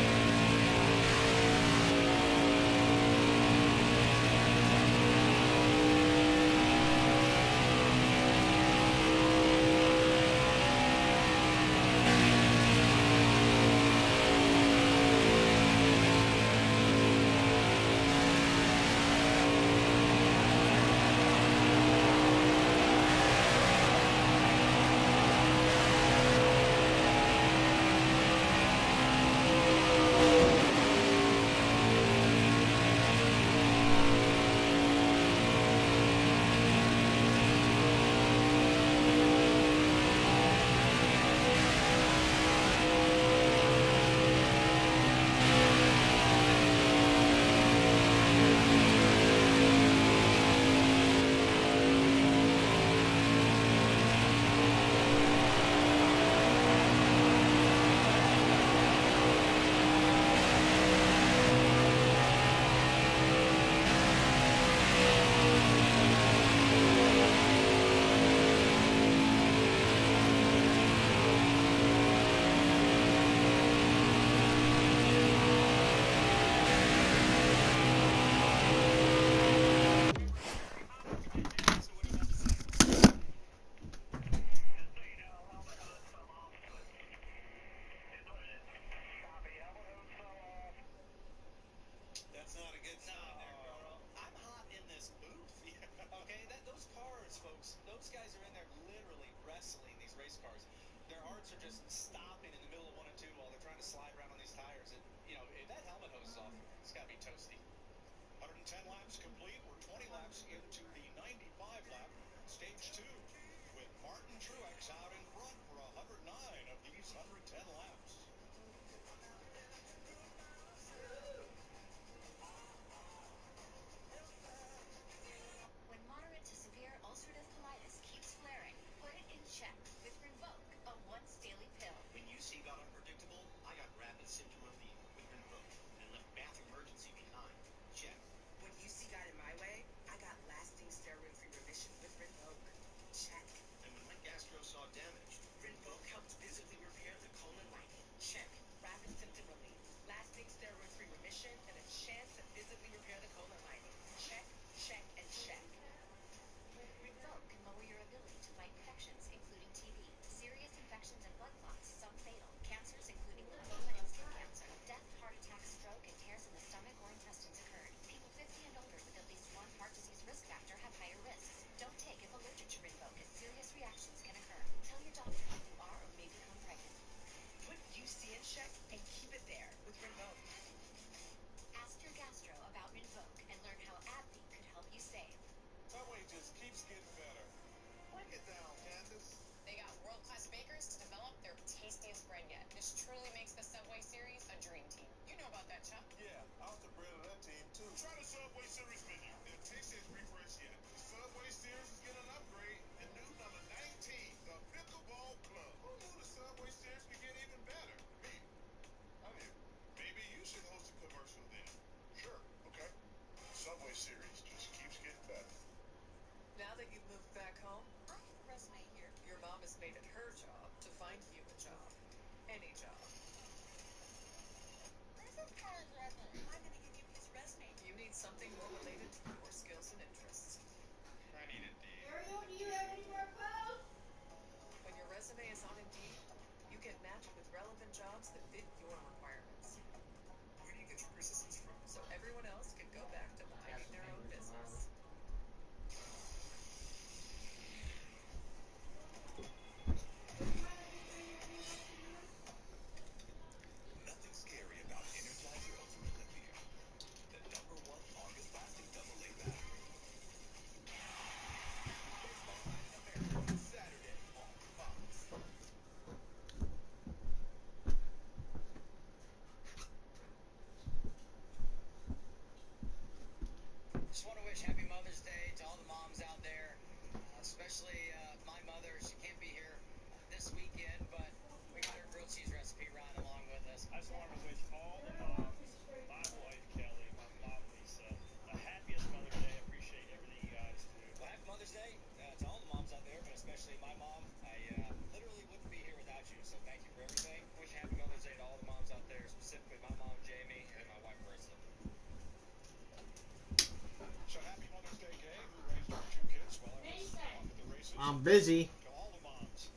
I'm busy. To all the moms.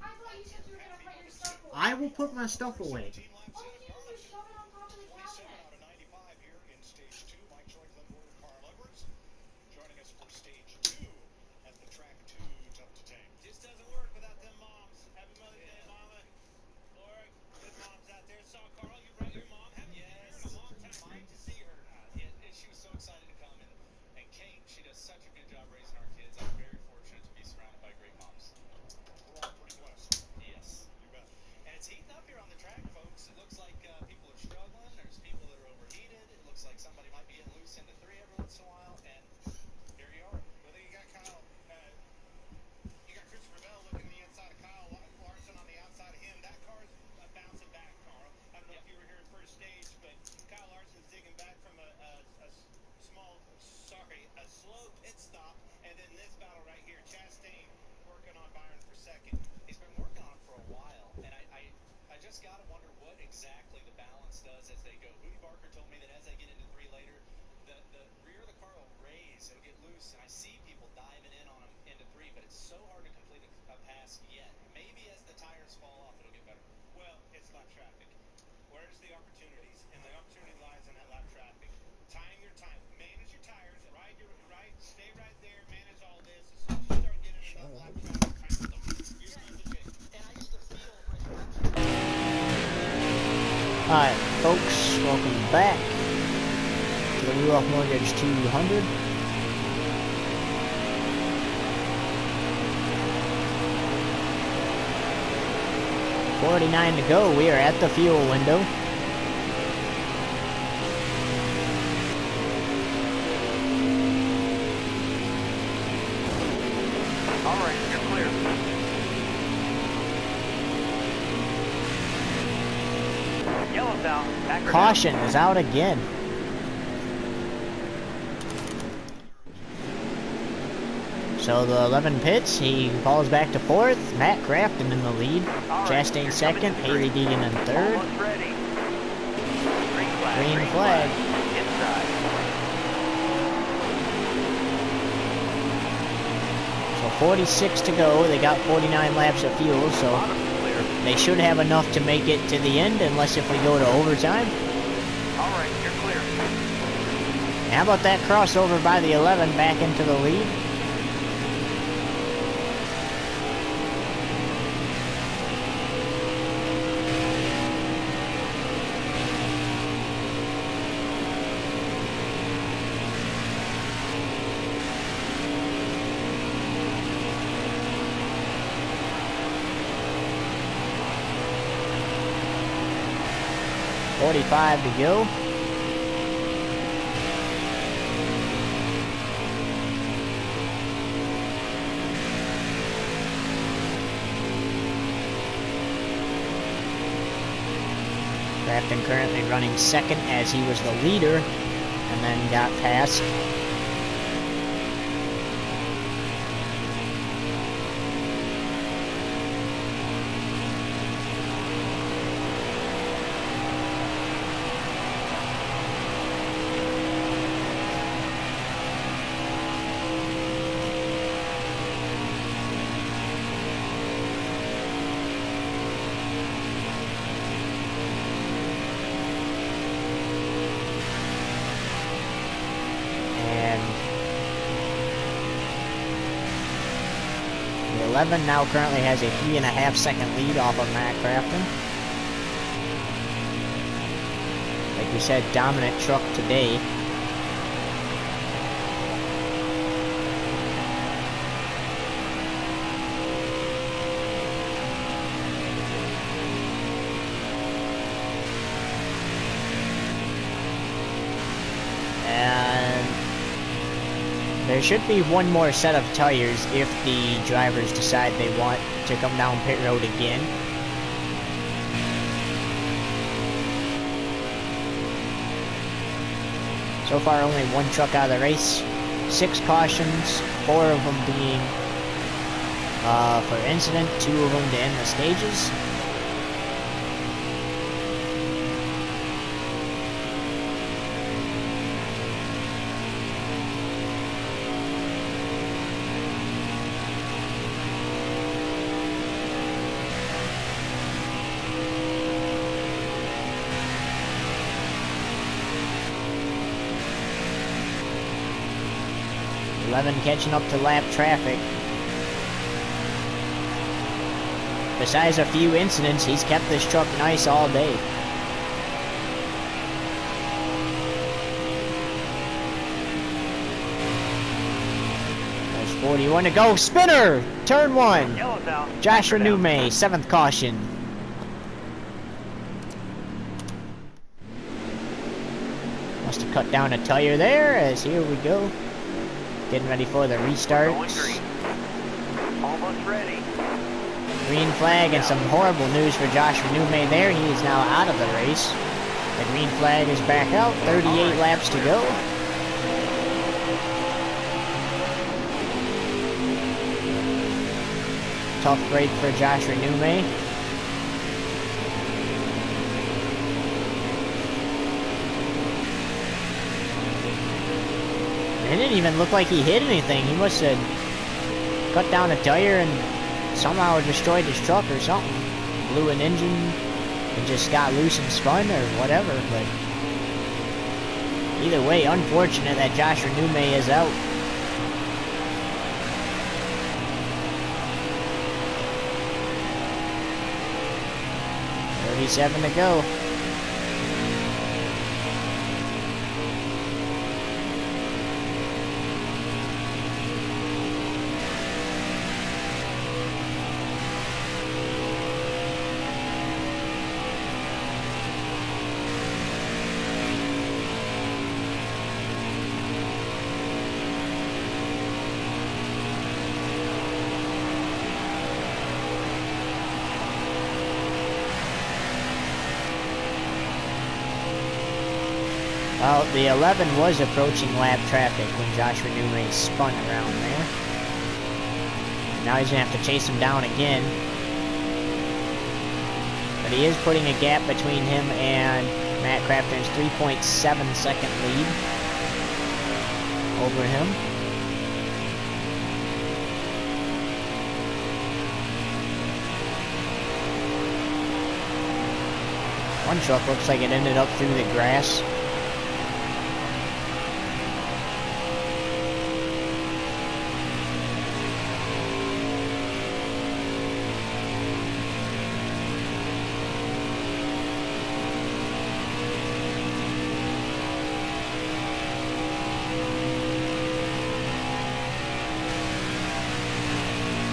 I thought you said you were gonna put your stuff away. I will put my stuff away. 17 laps Why in didn't at you just Darlington. shove it on top of the 27 cabinet? out of 95 here in stage 2. Mike Troy, Glenn Gordon, Carl Edwards joining us for stage 2 at the track 2 Tough to Tame. Just doesn't work without them moms. Happy Mother's Day, Mama. Laura, good moms out there. Saw Carl, you brought your mom. Haven't you? Yes. In a long time. Great to see her. She was so excited to come. And Kate, she does such a good job raising our kids. I'm very fortunate to be surrounded by great moms. We're all pretty blessed. Yes. You bet. And it's heating up here on the track, folks. It looks like people are struggling. There's people that are overheated. It looks like somebody might be getting loose into 3 every once in a while. And here you are. Well, then you got Kyle. You got Christopher Bell looking to the inside of Kyle Larson on the outside of him. That car's bouncing back, Carl. I don't know if you were here at first stage, but Kyle Larson's digging back from a slow pit stop, and then this battle right here, Chastain working on Byron for second. He's been working on it for a while, and I just got to wonder what exactly the balance does as they go. Hootie Barker told me that as they get into 3 later, the rear of the car will raise, it'll get loose, and I see people diving in on them into 3, but it's so hard to complete a pass yet. Maybe as the tires fall off, it'll get better. Well, it's lap traffic. Where's the opportunities? And the opportunity lies in that lap traffic. Time your time. Manage your tires. Stay right there. Manage all this. As soon as you start getting enough lap traffic, time to stop. You're going to jam. And I used to feel Alright, folks, welcome back to the Ruoff Mortgage 200. $49 to go. We are at the fuel window. All right, you're clear. Yellow's out. Packard Caution is out again. So the 11 pits, he falls back to 4th. Matt Crafton in the lead. Chastain 2nd. Haley Deegan in 3rd. Almost ready. Green flag. Inside. So 46 to go. They got 49 laps of fuel, so Bottom's clear. they should have enough to make it to the end, unless if we go to overtime. All right, you're clear. How about that crossover by the 11 back into the lead? .45 to go. Crafton currently running 2nd as he was the leader and then got passed. The 11 now currently has a 3.5 second lead off of Matt Crafton. Like we said, dominant truck today. There should be one more set of tires if the drivers decide they want to come down pit road again. So far only one truck out of the race. 6 cautions, 4 of them being for incident, 2 of them to end the stages. 11 catching up to lap traffic. Besides a few incidents, he's kept this truck nice all day. There's 41 to go. Spinner! Turn 1. Joshua Newmay, 7th caution. Must have cut down a tire there, as here we go. Getting ready for the restart. Almost ready. Green flag and some horrible news for Joshua Newmay there. He is now out of the race. The green flag is back out. 38 laps to go. Tough break for Joshua Newmay. It didn't even look like he hit anything. He must have cut down a tire and somehow destroyed his truck or something. Blew an engine and just got loose and spun or whatever. But either way, unfortunate that Joshua Newmay is out. $37 to go. Well, the 11 was approaching lap traffic when Joshua Newmay spun around there. Now he's going to have to chase him down again. But he is putting a gap between him and Matt Craftsman's 3.7 second lead over him. One truck looks like it ended up through the grass.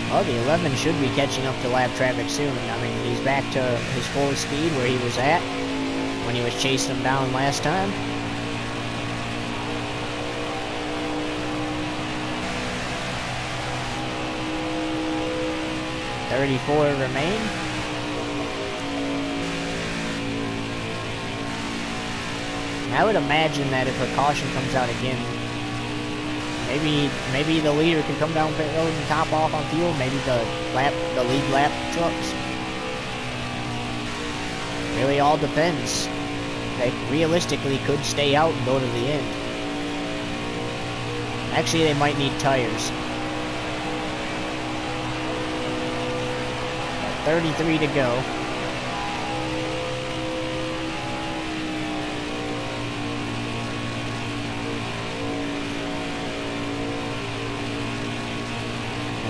Well, the 11 should be catching up to lap traffic soon. I mean, he's back to his full speed where he was at when he was chasing him down last time. $34 remain. I would imagine that if a caution comes out again, maybe the leader can come down pit road and top off on fuel. Maybe the lead lap trucks. Really all depends. They realistically could stay out and go to the end. Actually, they might need tires. 33 to go.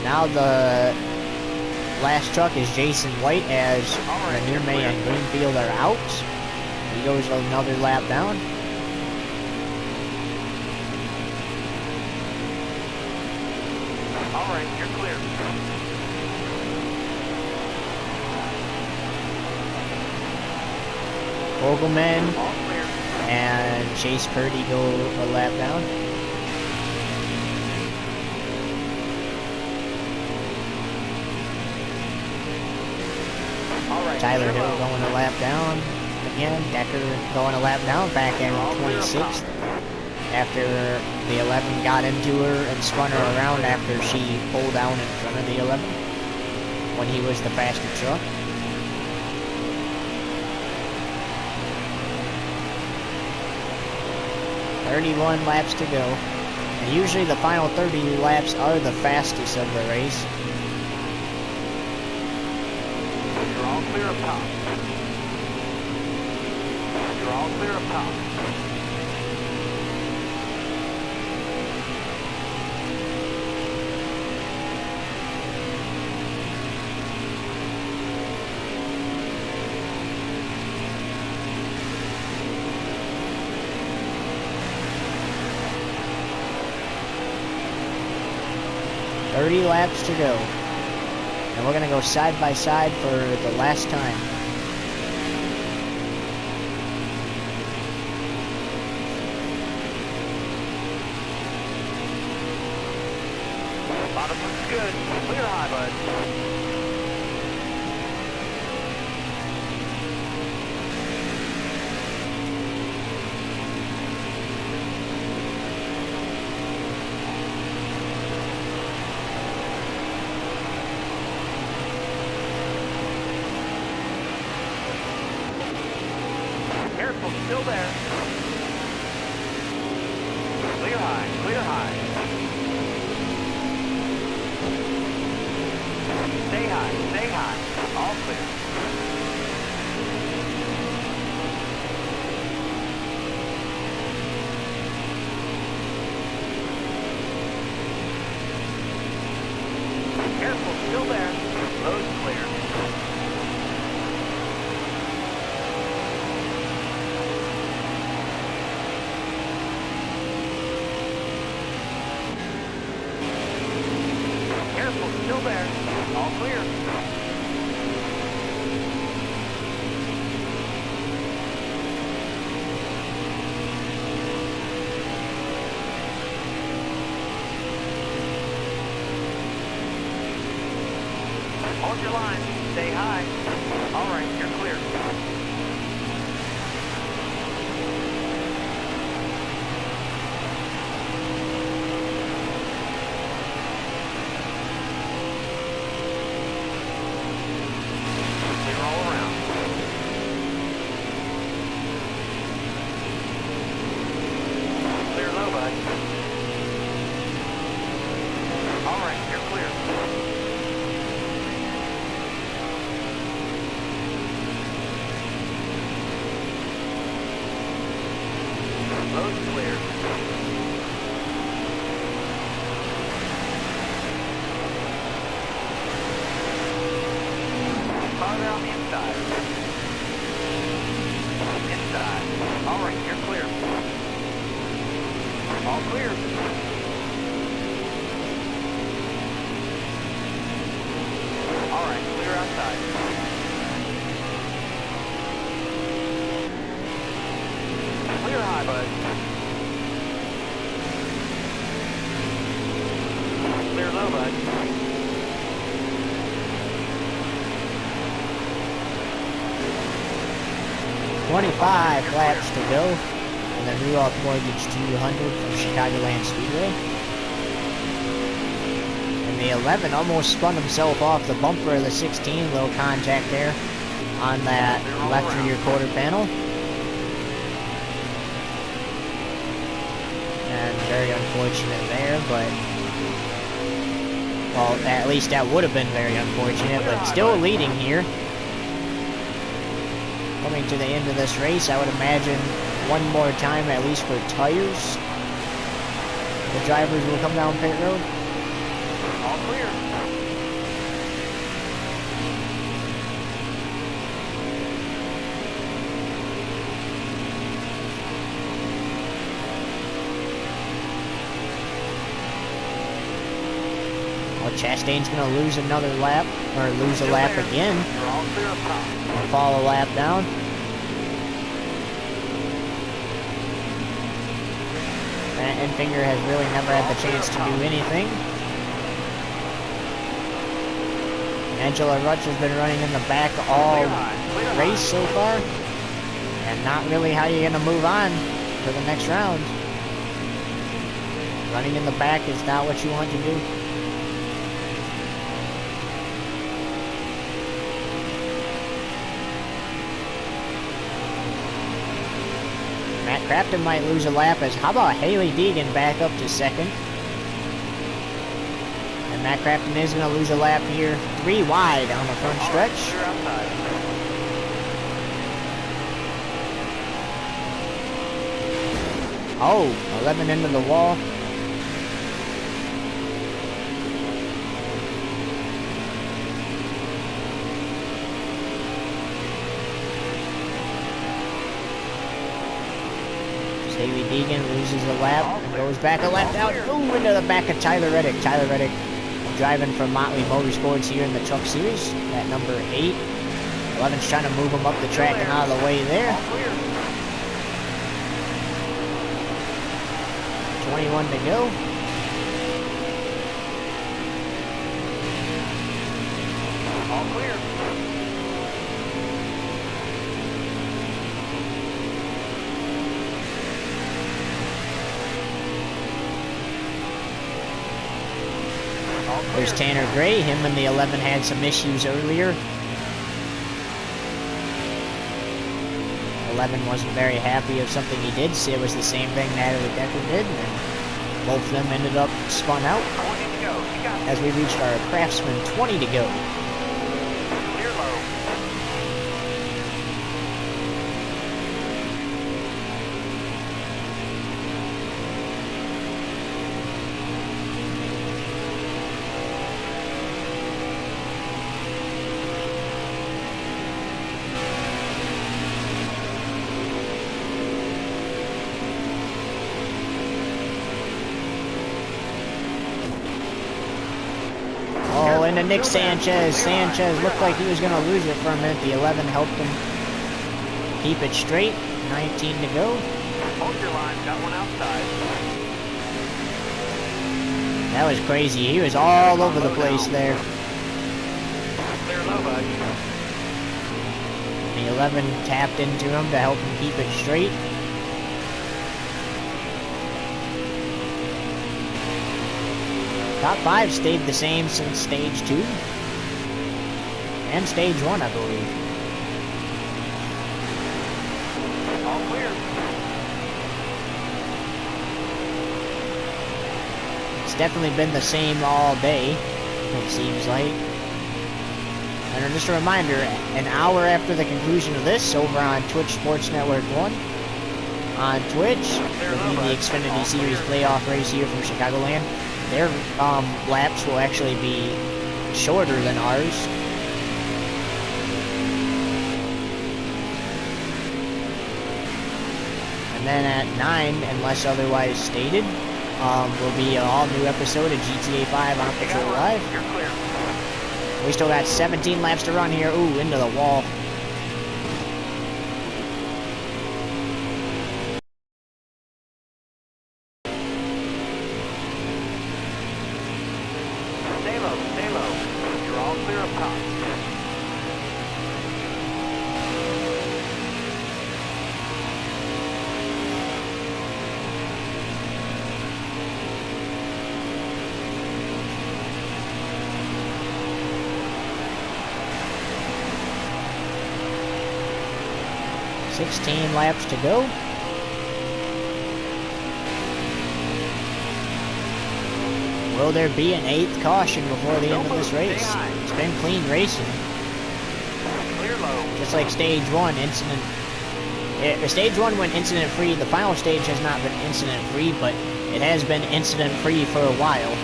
Now the last truck is Jason White as Newmay and Greenfield are out. He goes another lap down. All right, you're clear. Vogelman All clear. and Chase Purdy go a lap down. Tyler Hill going a lap down again. Decker going a lap down, back in 26th. After the 11 got into her and spun her around after she pulled down in front of the 11 when he was the faster truck. $31 laps to go. And usually the final 30 laps are the fastest of the race. You're all clear up top. You're all clear up top. 3 laps to go. And we're going to go side by side for the last time. Bottom looks good. Clear high, bud. Careful, still there. Clear high, clear high. Stay high, all clear. Careful, still there. Road's clear. Careful, still there. All clear. Hold your line. Stay high. All right, you're clear. Clear all around. Clear low, bud. All right, you're clear. Road's clear. Farther on the inside. Inside. All right, you're clear. All clear. All right, clear outside. Clear high, bud. Clear low, bud. 25 laps to go in the Ruoff Mortgage 200 from Chicagoland Speedway. And the 11 almost spun himself off the bumper of the 16, little contact there on that left rear quarter panel. And very unfortunate there, but, well, at least that would have been very unfortunate, but still leading here. Coming to the end of this race, I would imagine one more time, at least for tires, the drivers will come down pit road. All clear. Well, Chastain's going to lose another lap, or lose a lap again, You're all clear up top. and fall a lap down. And Finger has really never had the chance to do anything. Angela Rutsch has been running in the back all race so far, and not really how you're going to move on to the next round. Running in the back is not what you want to do. Matt Craftsman might lose a lap as, how about Haley Deegan back up to second? And Matt Craftsman is going to lose a lap here, 3 wide on the front stretch. Clear outside. Oh, 11 into the wall. Haley Deegan loses a lap and goes back a lap out. Ooh, into the back of Tyler Reddick. Tyler Reddick driving for Motley Motorsports here in the Truck Series at number 8. 11's trying to move him up the track and out of the way there. All clear. 21 to go. All clear. All clear. There's Tanner Gray. Him and the 11 had some issues earlier. 11 wasn't very happy of something he did. See, it was the same thing Natalie Decker did, and both of them ended up spun out 20 to go. You got as we reached our Craftsman 20 to go. clear low. Oh, into Nick Sanchez. Sanchez looked like he was going to lose it for a minute. The 11 helped him keep it straight. 19 to go. Hold your line. Got one outside. That was crazy. He was all over the place there. Clear low, bud. The 11 tapped into him to help him keep it straight. Top 5 stayed the same since stage 2 and stage 1, I believe. All clear. It's definitely been the same all day, it seems like. And just a reminder, an hour after the conclusion of this, over on Twitch Sports Network 1, on Twitch, there'll be the Xfinity Series playoff race here from Chicagoland. Their laps will actually be shorter than ours. And then at 9, unless otherwise stated, will be an all-new episode of GTA 5 on Patrol Live. You're clear. We still got 17 laps to run here. Ooh, into the wall. Stay low. Stay low. You're all clear up top. $16 laps to go. Will there be an 8th caution before the end of this race? It's been clean racing. Clear low. Just like stage 1, incident. Stage 1 went incident free. The final stage has not been incident free, but it has been incident free for a while.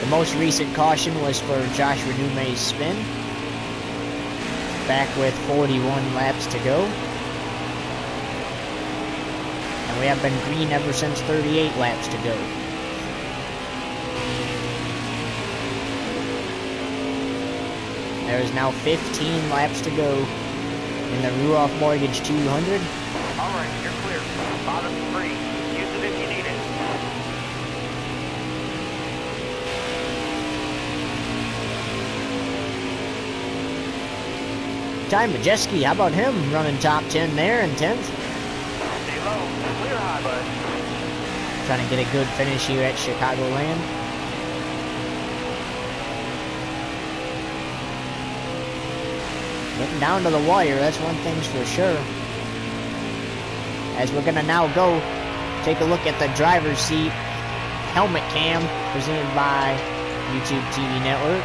The most recent caution was for Josh Renume's spin. Back with 41 laps to go. And we have been green ever since 38 laps to go. There is now 15 laps to go in the Ruoff Mortgage 200. All right, you're clear. Bottom's free. Use it if you need it. Ty Majeski, how about him running top 10 there in 10th? Stay low. Clear high, bud. Trying to get a good finish here at Chicagoland. Getting down to the wire, that's one thing's for sure. As we're gonna now go take a look at the driver's seat helmet cam presented by YouTube TV Network,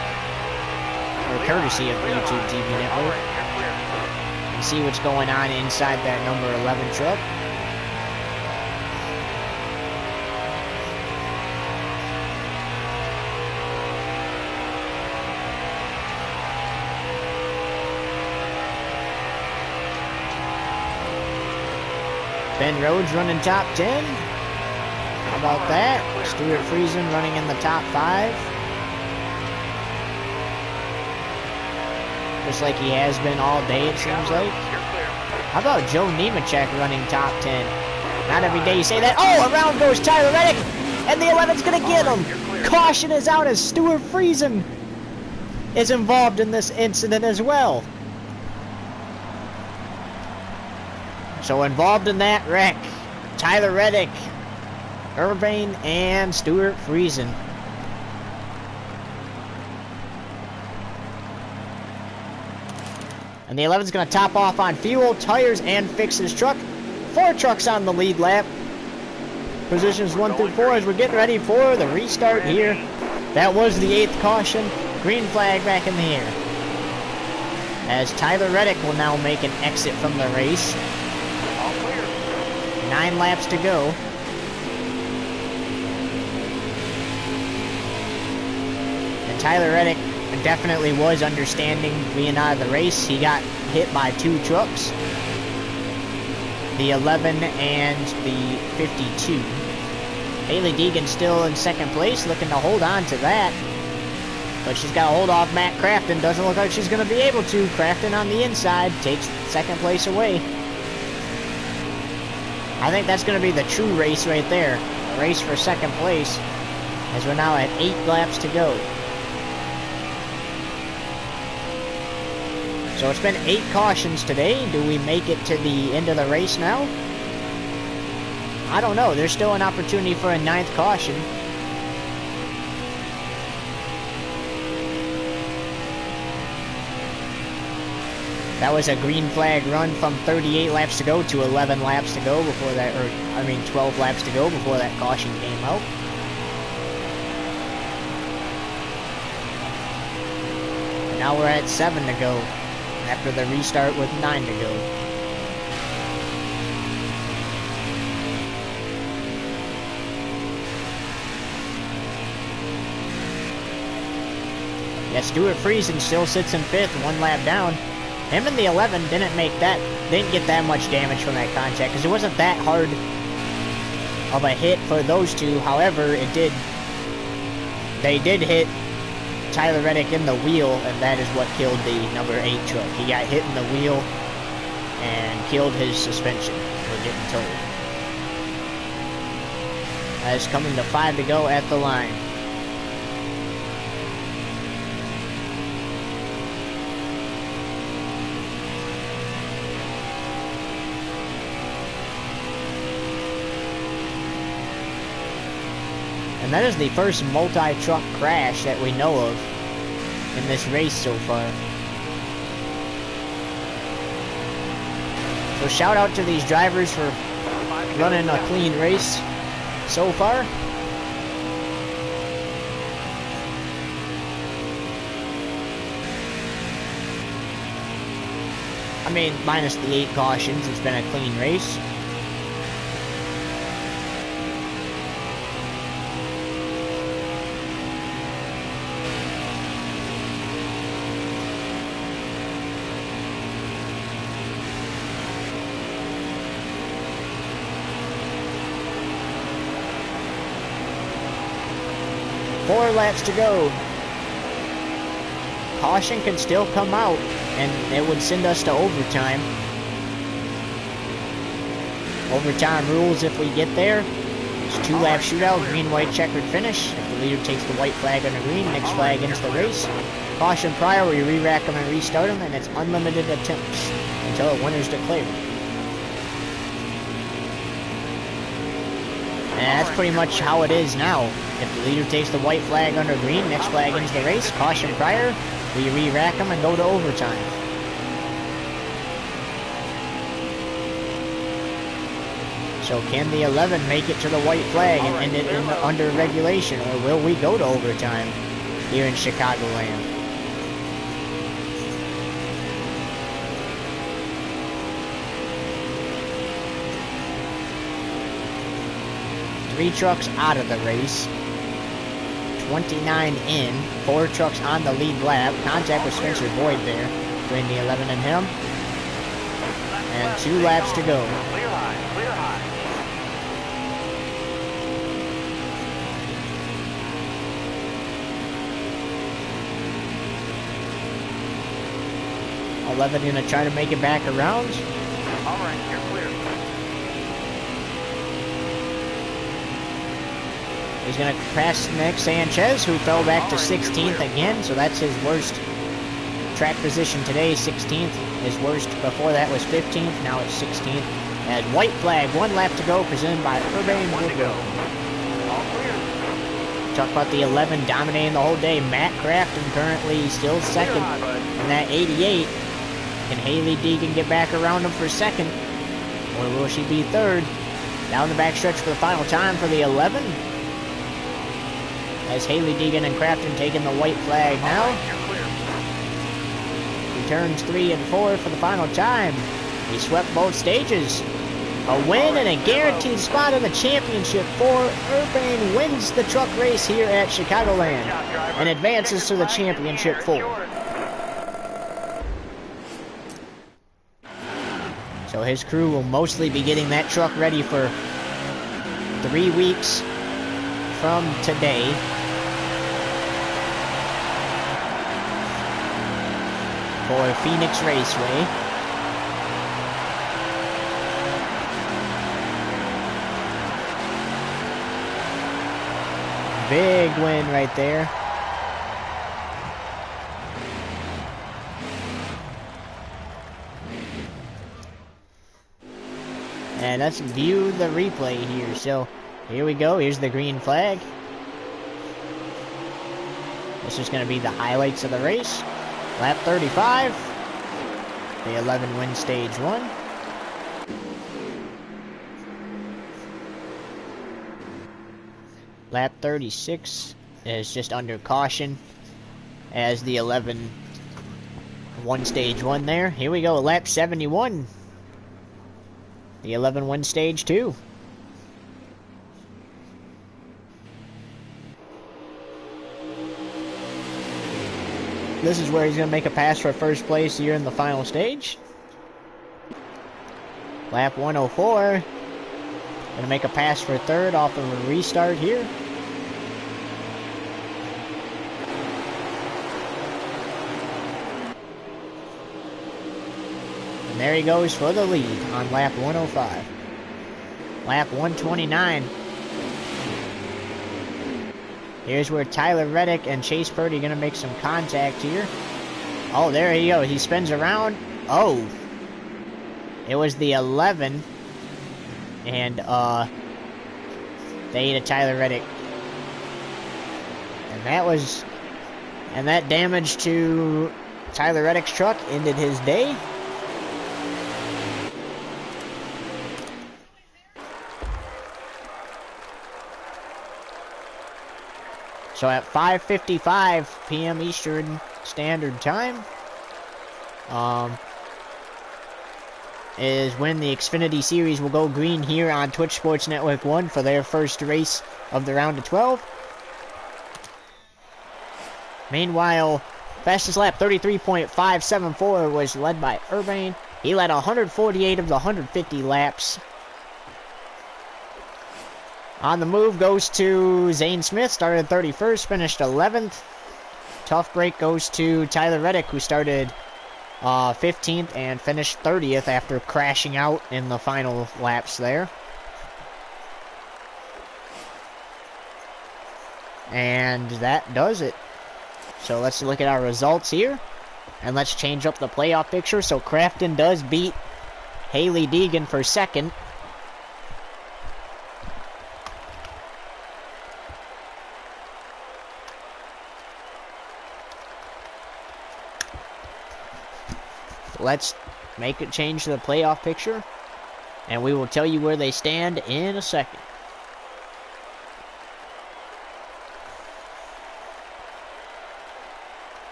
or courtesy of YouTube TV All Network, right, you're clear. and see what's going on inside that number 11 truck. Ben Rhodes running top 10. about that? Stuart Friesen running in the top 5. Just like he has been all day, it seems like. How about Joe Nemechek running top 10? Not every day you say that. Oh, around goes Tyler Reddick, and the 11's gonna get him. Caution is out as Stuart Friesen is involved in this incident as well. So involved in that wreck, Tyler Reddick, Urbane, and Stuart Friesen. And the 11's going to top off on fuel, tires, and fix his truck. 4 trucks on the lead lap. Positions 1 through 4 as we're getting ready for the restart here. That was the 8th caution. Green flag back in the air. As Tyler Reddick will now make an exit from the race. 9 laps to go. And Tyler Reddick definitely was understanding being out of the race. He got hit by 2 trucks. The 11 and the 52. Haley Deegan still in 2nd place, looking to hold on to that. But she's got to hold off Matt Crafton. Doesn't look like she's going to be able to. Crafton on the inside takes 2nd place away. I think that's going to be the true race right there. A race for 2nd place. As we're now at 8 laps to go. So it's been 8 cautions today. Do we make it to the end of the race now? I don't know. There's still an opportunity for a 9th caution. That was a green flag run from 38 laps to go to 11 laps to go before that, or I mean 12 laps to go before that caution came out. And now we're at 7 to go after the restart with 9 to go. Yeah, Stuart Friesen still sits in 5th, 1 lap down. Him and the 11 didn't get that much damage from that contact because it wasn't that hard of a hit for those two. However, they did hit Tyler Reddick in the wheel, and that is what killed the number 8 truck. He got hit in the wheel and killed his suspension for getting towed. As coming to 5 to go at the line. And that is the first multi-truck crash that we know of in this race so far. So shout out to these drivers for running a clean race so far. I mean, minus the 8 cautions, it's been a clean race. Four laps to go. Caution can still come out, and it would send us to overtime. Overtime rules if we get there. It's 2-lap shootout, green-white checkered finish. If the leader takes the white flag under green, next flag ends the race. Caution prior, we re-rack them and restart them, and it's unlimited attempts until a winner's declared. And that's pretty much how it is now. If the leader takes the white flag under green, next flag ends the race. Caution prior, we re-rack them and go to overtime. So can the 11 make it to the white flag and end it under regulation, or will we go to overtime here in Chicagoland? Three trucks out of the race. 29 in. 4 trucks on the lead lap. Contact with Spencer Boyd there between the 11 and him. And 2 laps to go. Clear high, clear high. 11 gonna try to make it back around. All right, you're clear. He's gonna pass Nick Sanchez, who fell back to 16th again, so that's his worst track position today. 16th, his worst before that was 15th, now it's 16th. As white flag, 1 lap to go, presented by Urbane One to go. Woodrow. All clear. Talk about the 11 dominating the whole day. Matt Crafton currently still second Clear high, bud. in that 88. Can Haley Deegan get back around him for second? Or will she be third? Down the backstretch for the final time for the 11. As Haley Deegan and Crafton taking the white flag now. All right, you're clear. Returns 3 and 4 for the final time. He swept both stages. A win and a guaranteed spot in the championship for Urbane wins the truck race here at Chicagoland and advances to the championship 4. So his crew will mostly be getting that truck ready for 3 weeks from today. For Phoenix Raceway. Big win right there. And let's view the replay here. So here we go. Here's the green flag. This is going to be the highlights of the race. Lap 35. The 11 wins stage 1. Lap 36 is just under caution as the 11 won stage 1 there. Here we go, lap 71. The 11 won stage 2. This is where he's going to make a pass for first place here in the final stage. Lap 104. Going to make a pass for third off of a restart here. And there he goes for the lead on lap 105. Lap 129. Here's where Tyler Reddick and Chase Purdy are going to make some contact here. Oh, there he goes. He spins around. Oh. It was the 11. And, they hit a Tyler Reddick. And that damage to Tyler Reddick's truck ended his day. So at 5:55 p.m. Eastern Standard Time, is when the Xfinity Series will go green here on Twitch Sports Network 1 for their first race of the round of 12. Meanwhile, fastest lap 33.574 was led by Urbane. He led 148 of the 150 laps. On the move goes to Zane Smith, started 31st, finished 11th. Tough break goes to Tyler Reddick, who started 15th and finished 30th after crashing out in the final laps there. And that does it. So let's look at our results here. And let's change up the playoff picture. So Crafton does beat Haley Deegan for second. Let's make it change to the playoff picture, and we will tell you where they stand in a second.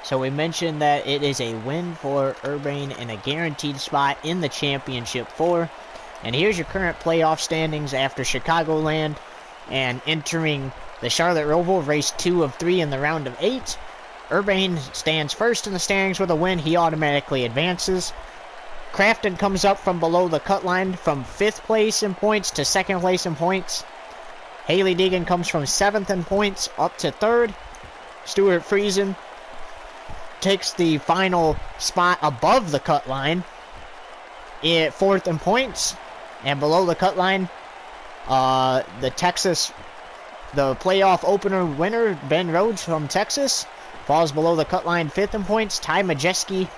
So we mentioned that it is a win for Urbane and a guaranteed spot in the Championship 4. And here's your current playoff standings after Chicagoland and entering the Charlotte Roval, race 2 of 3 in the round of 8. Urbane stands first in the standings with a win. He automatically advances. Craftsman comes up from below the cut line from 5th place in points to 2nd place in points. Haley Deegan comes from 7th in points up to 3rd. Stuart Friesen takes the final spot above the cut line at 4th in points. And below the cut line, the playoff opener winner, Ben Rhodes from Texas, falls below the cut line 5th in points. Ty Majeski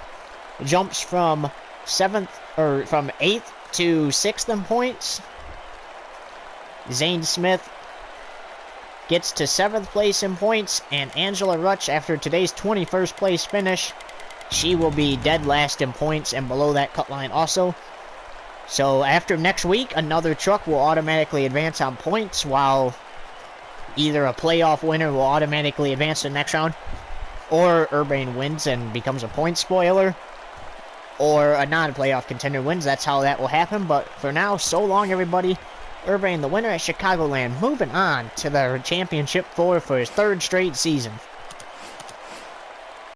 jumps from 8th to 6th in points. Zane Smith gets to 7th place in points, and Angela Rutsch, after today's 21st place finish, she will be dead last in points and below that cut line also. So after next week, another truck will automatically advance on points, while either a playoff winner will automatically advance to the next round, or Urbane wins and becomes a point spoiler, or a non-playoff contender wins. That's how that will happen. But for now, so long everybody. Urbane the winner at Chicagoland, moving on to the Championship 4 for his 3rd straight season.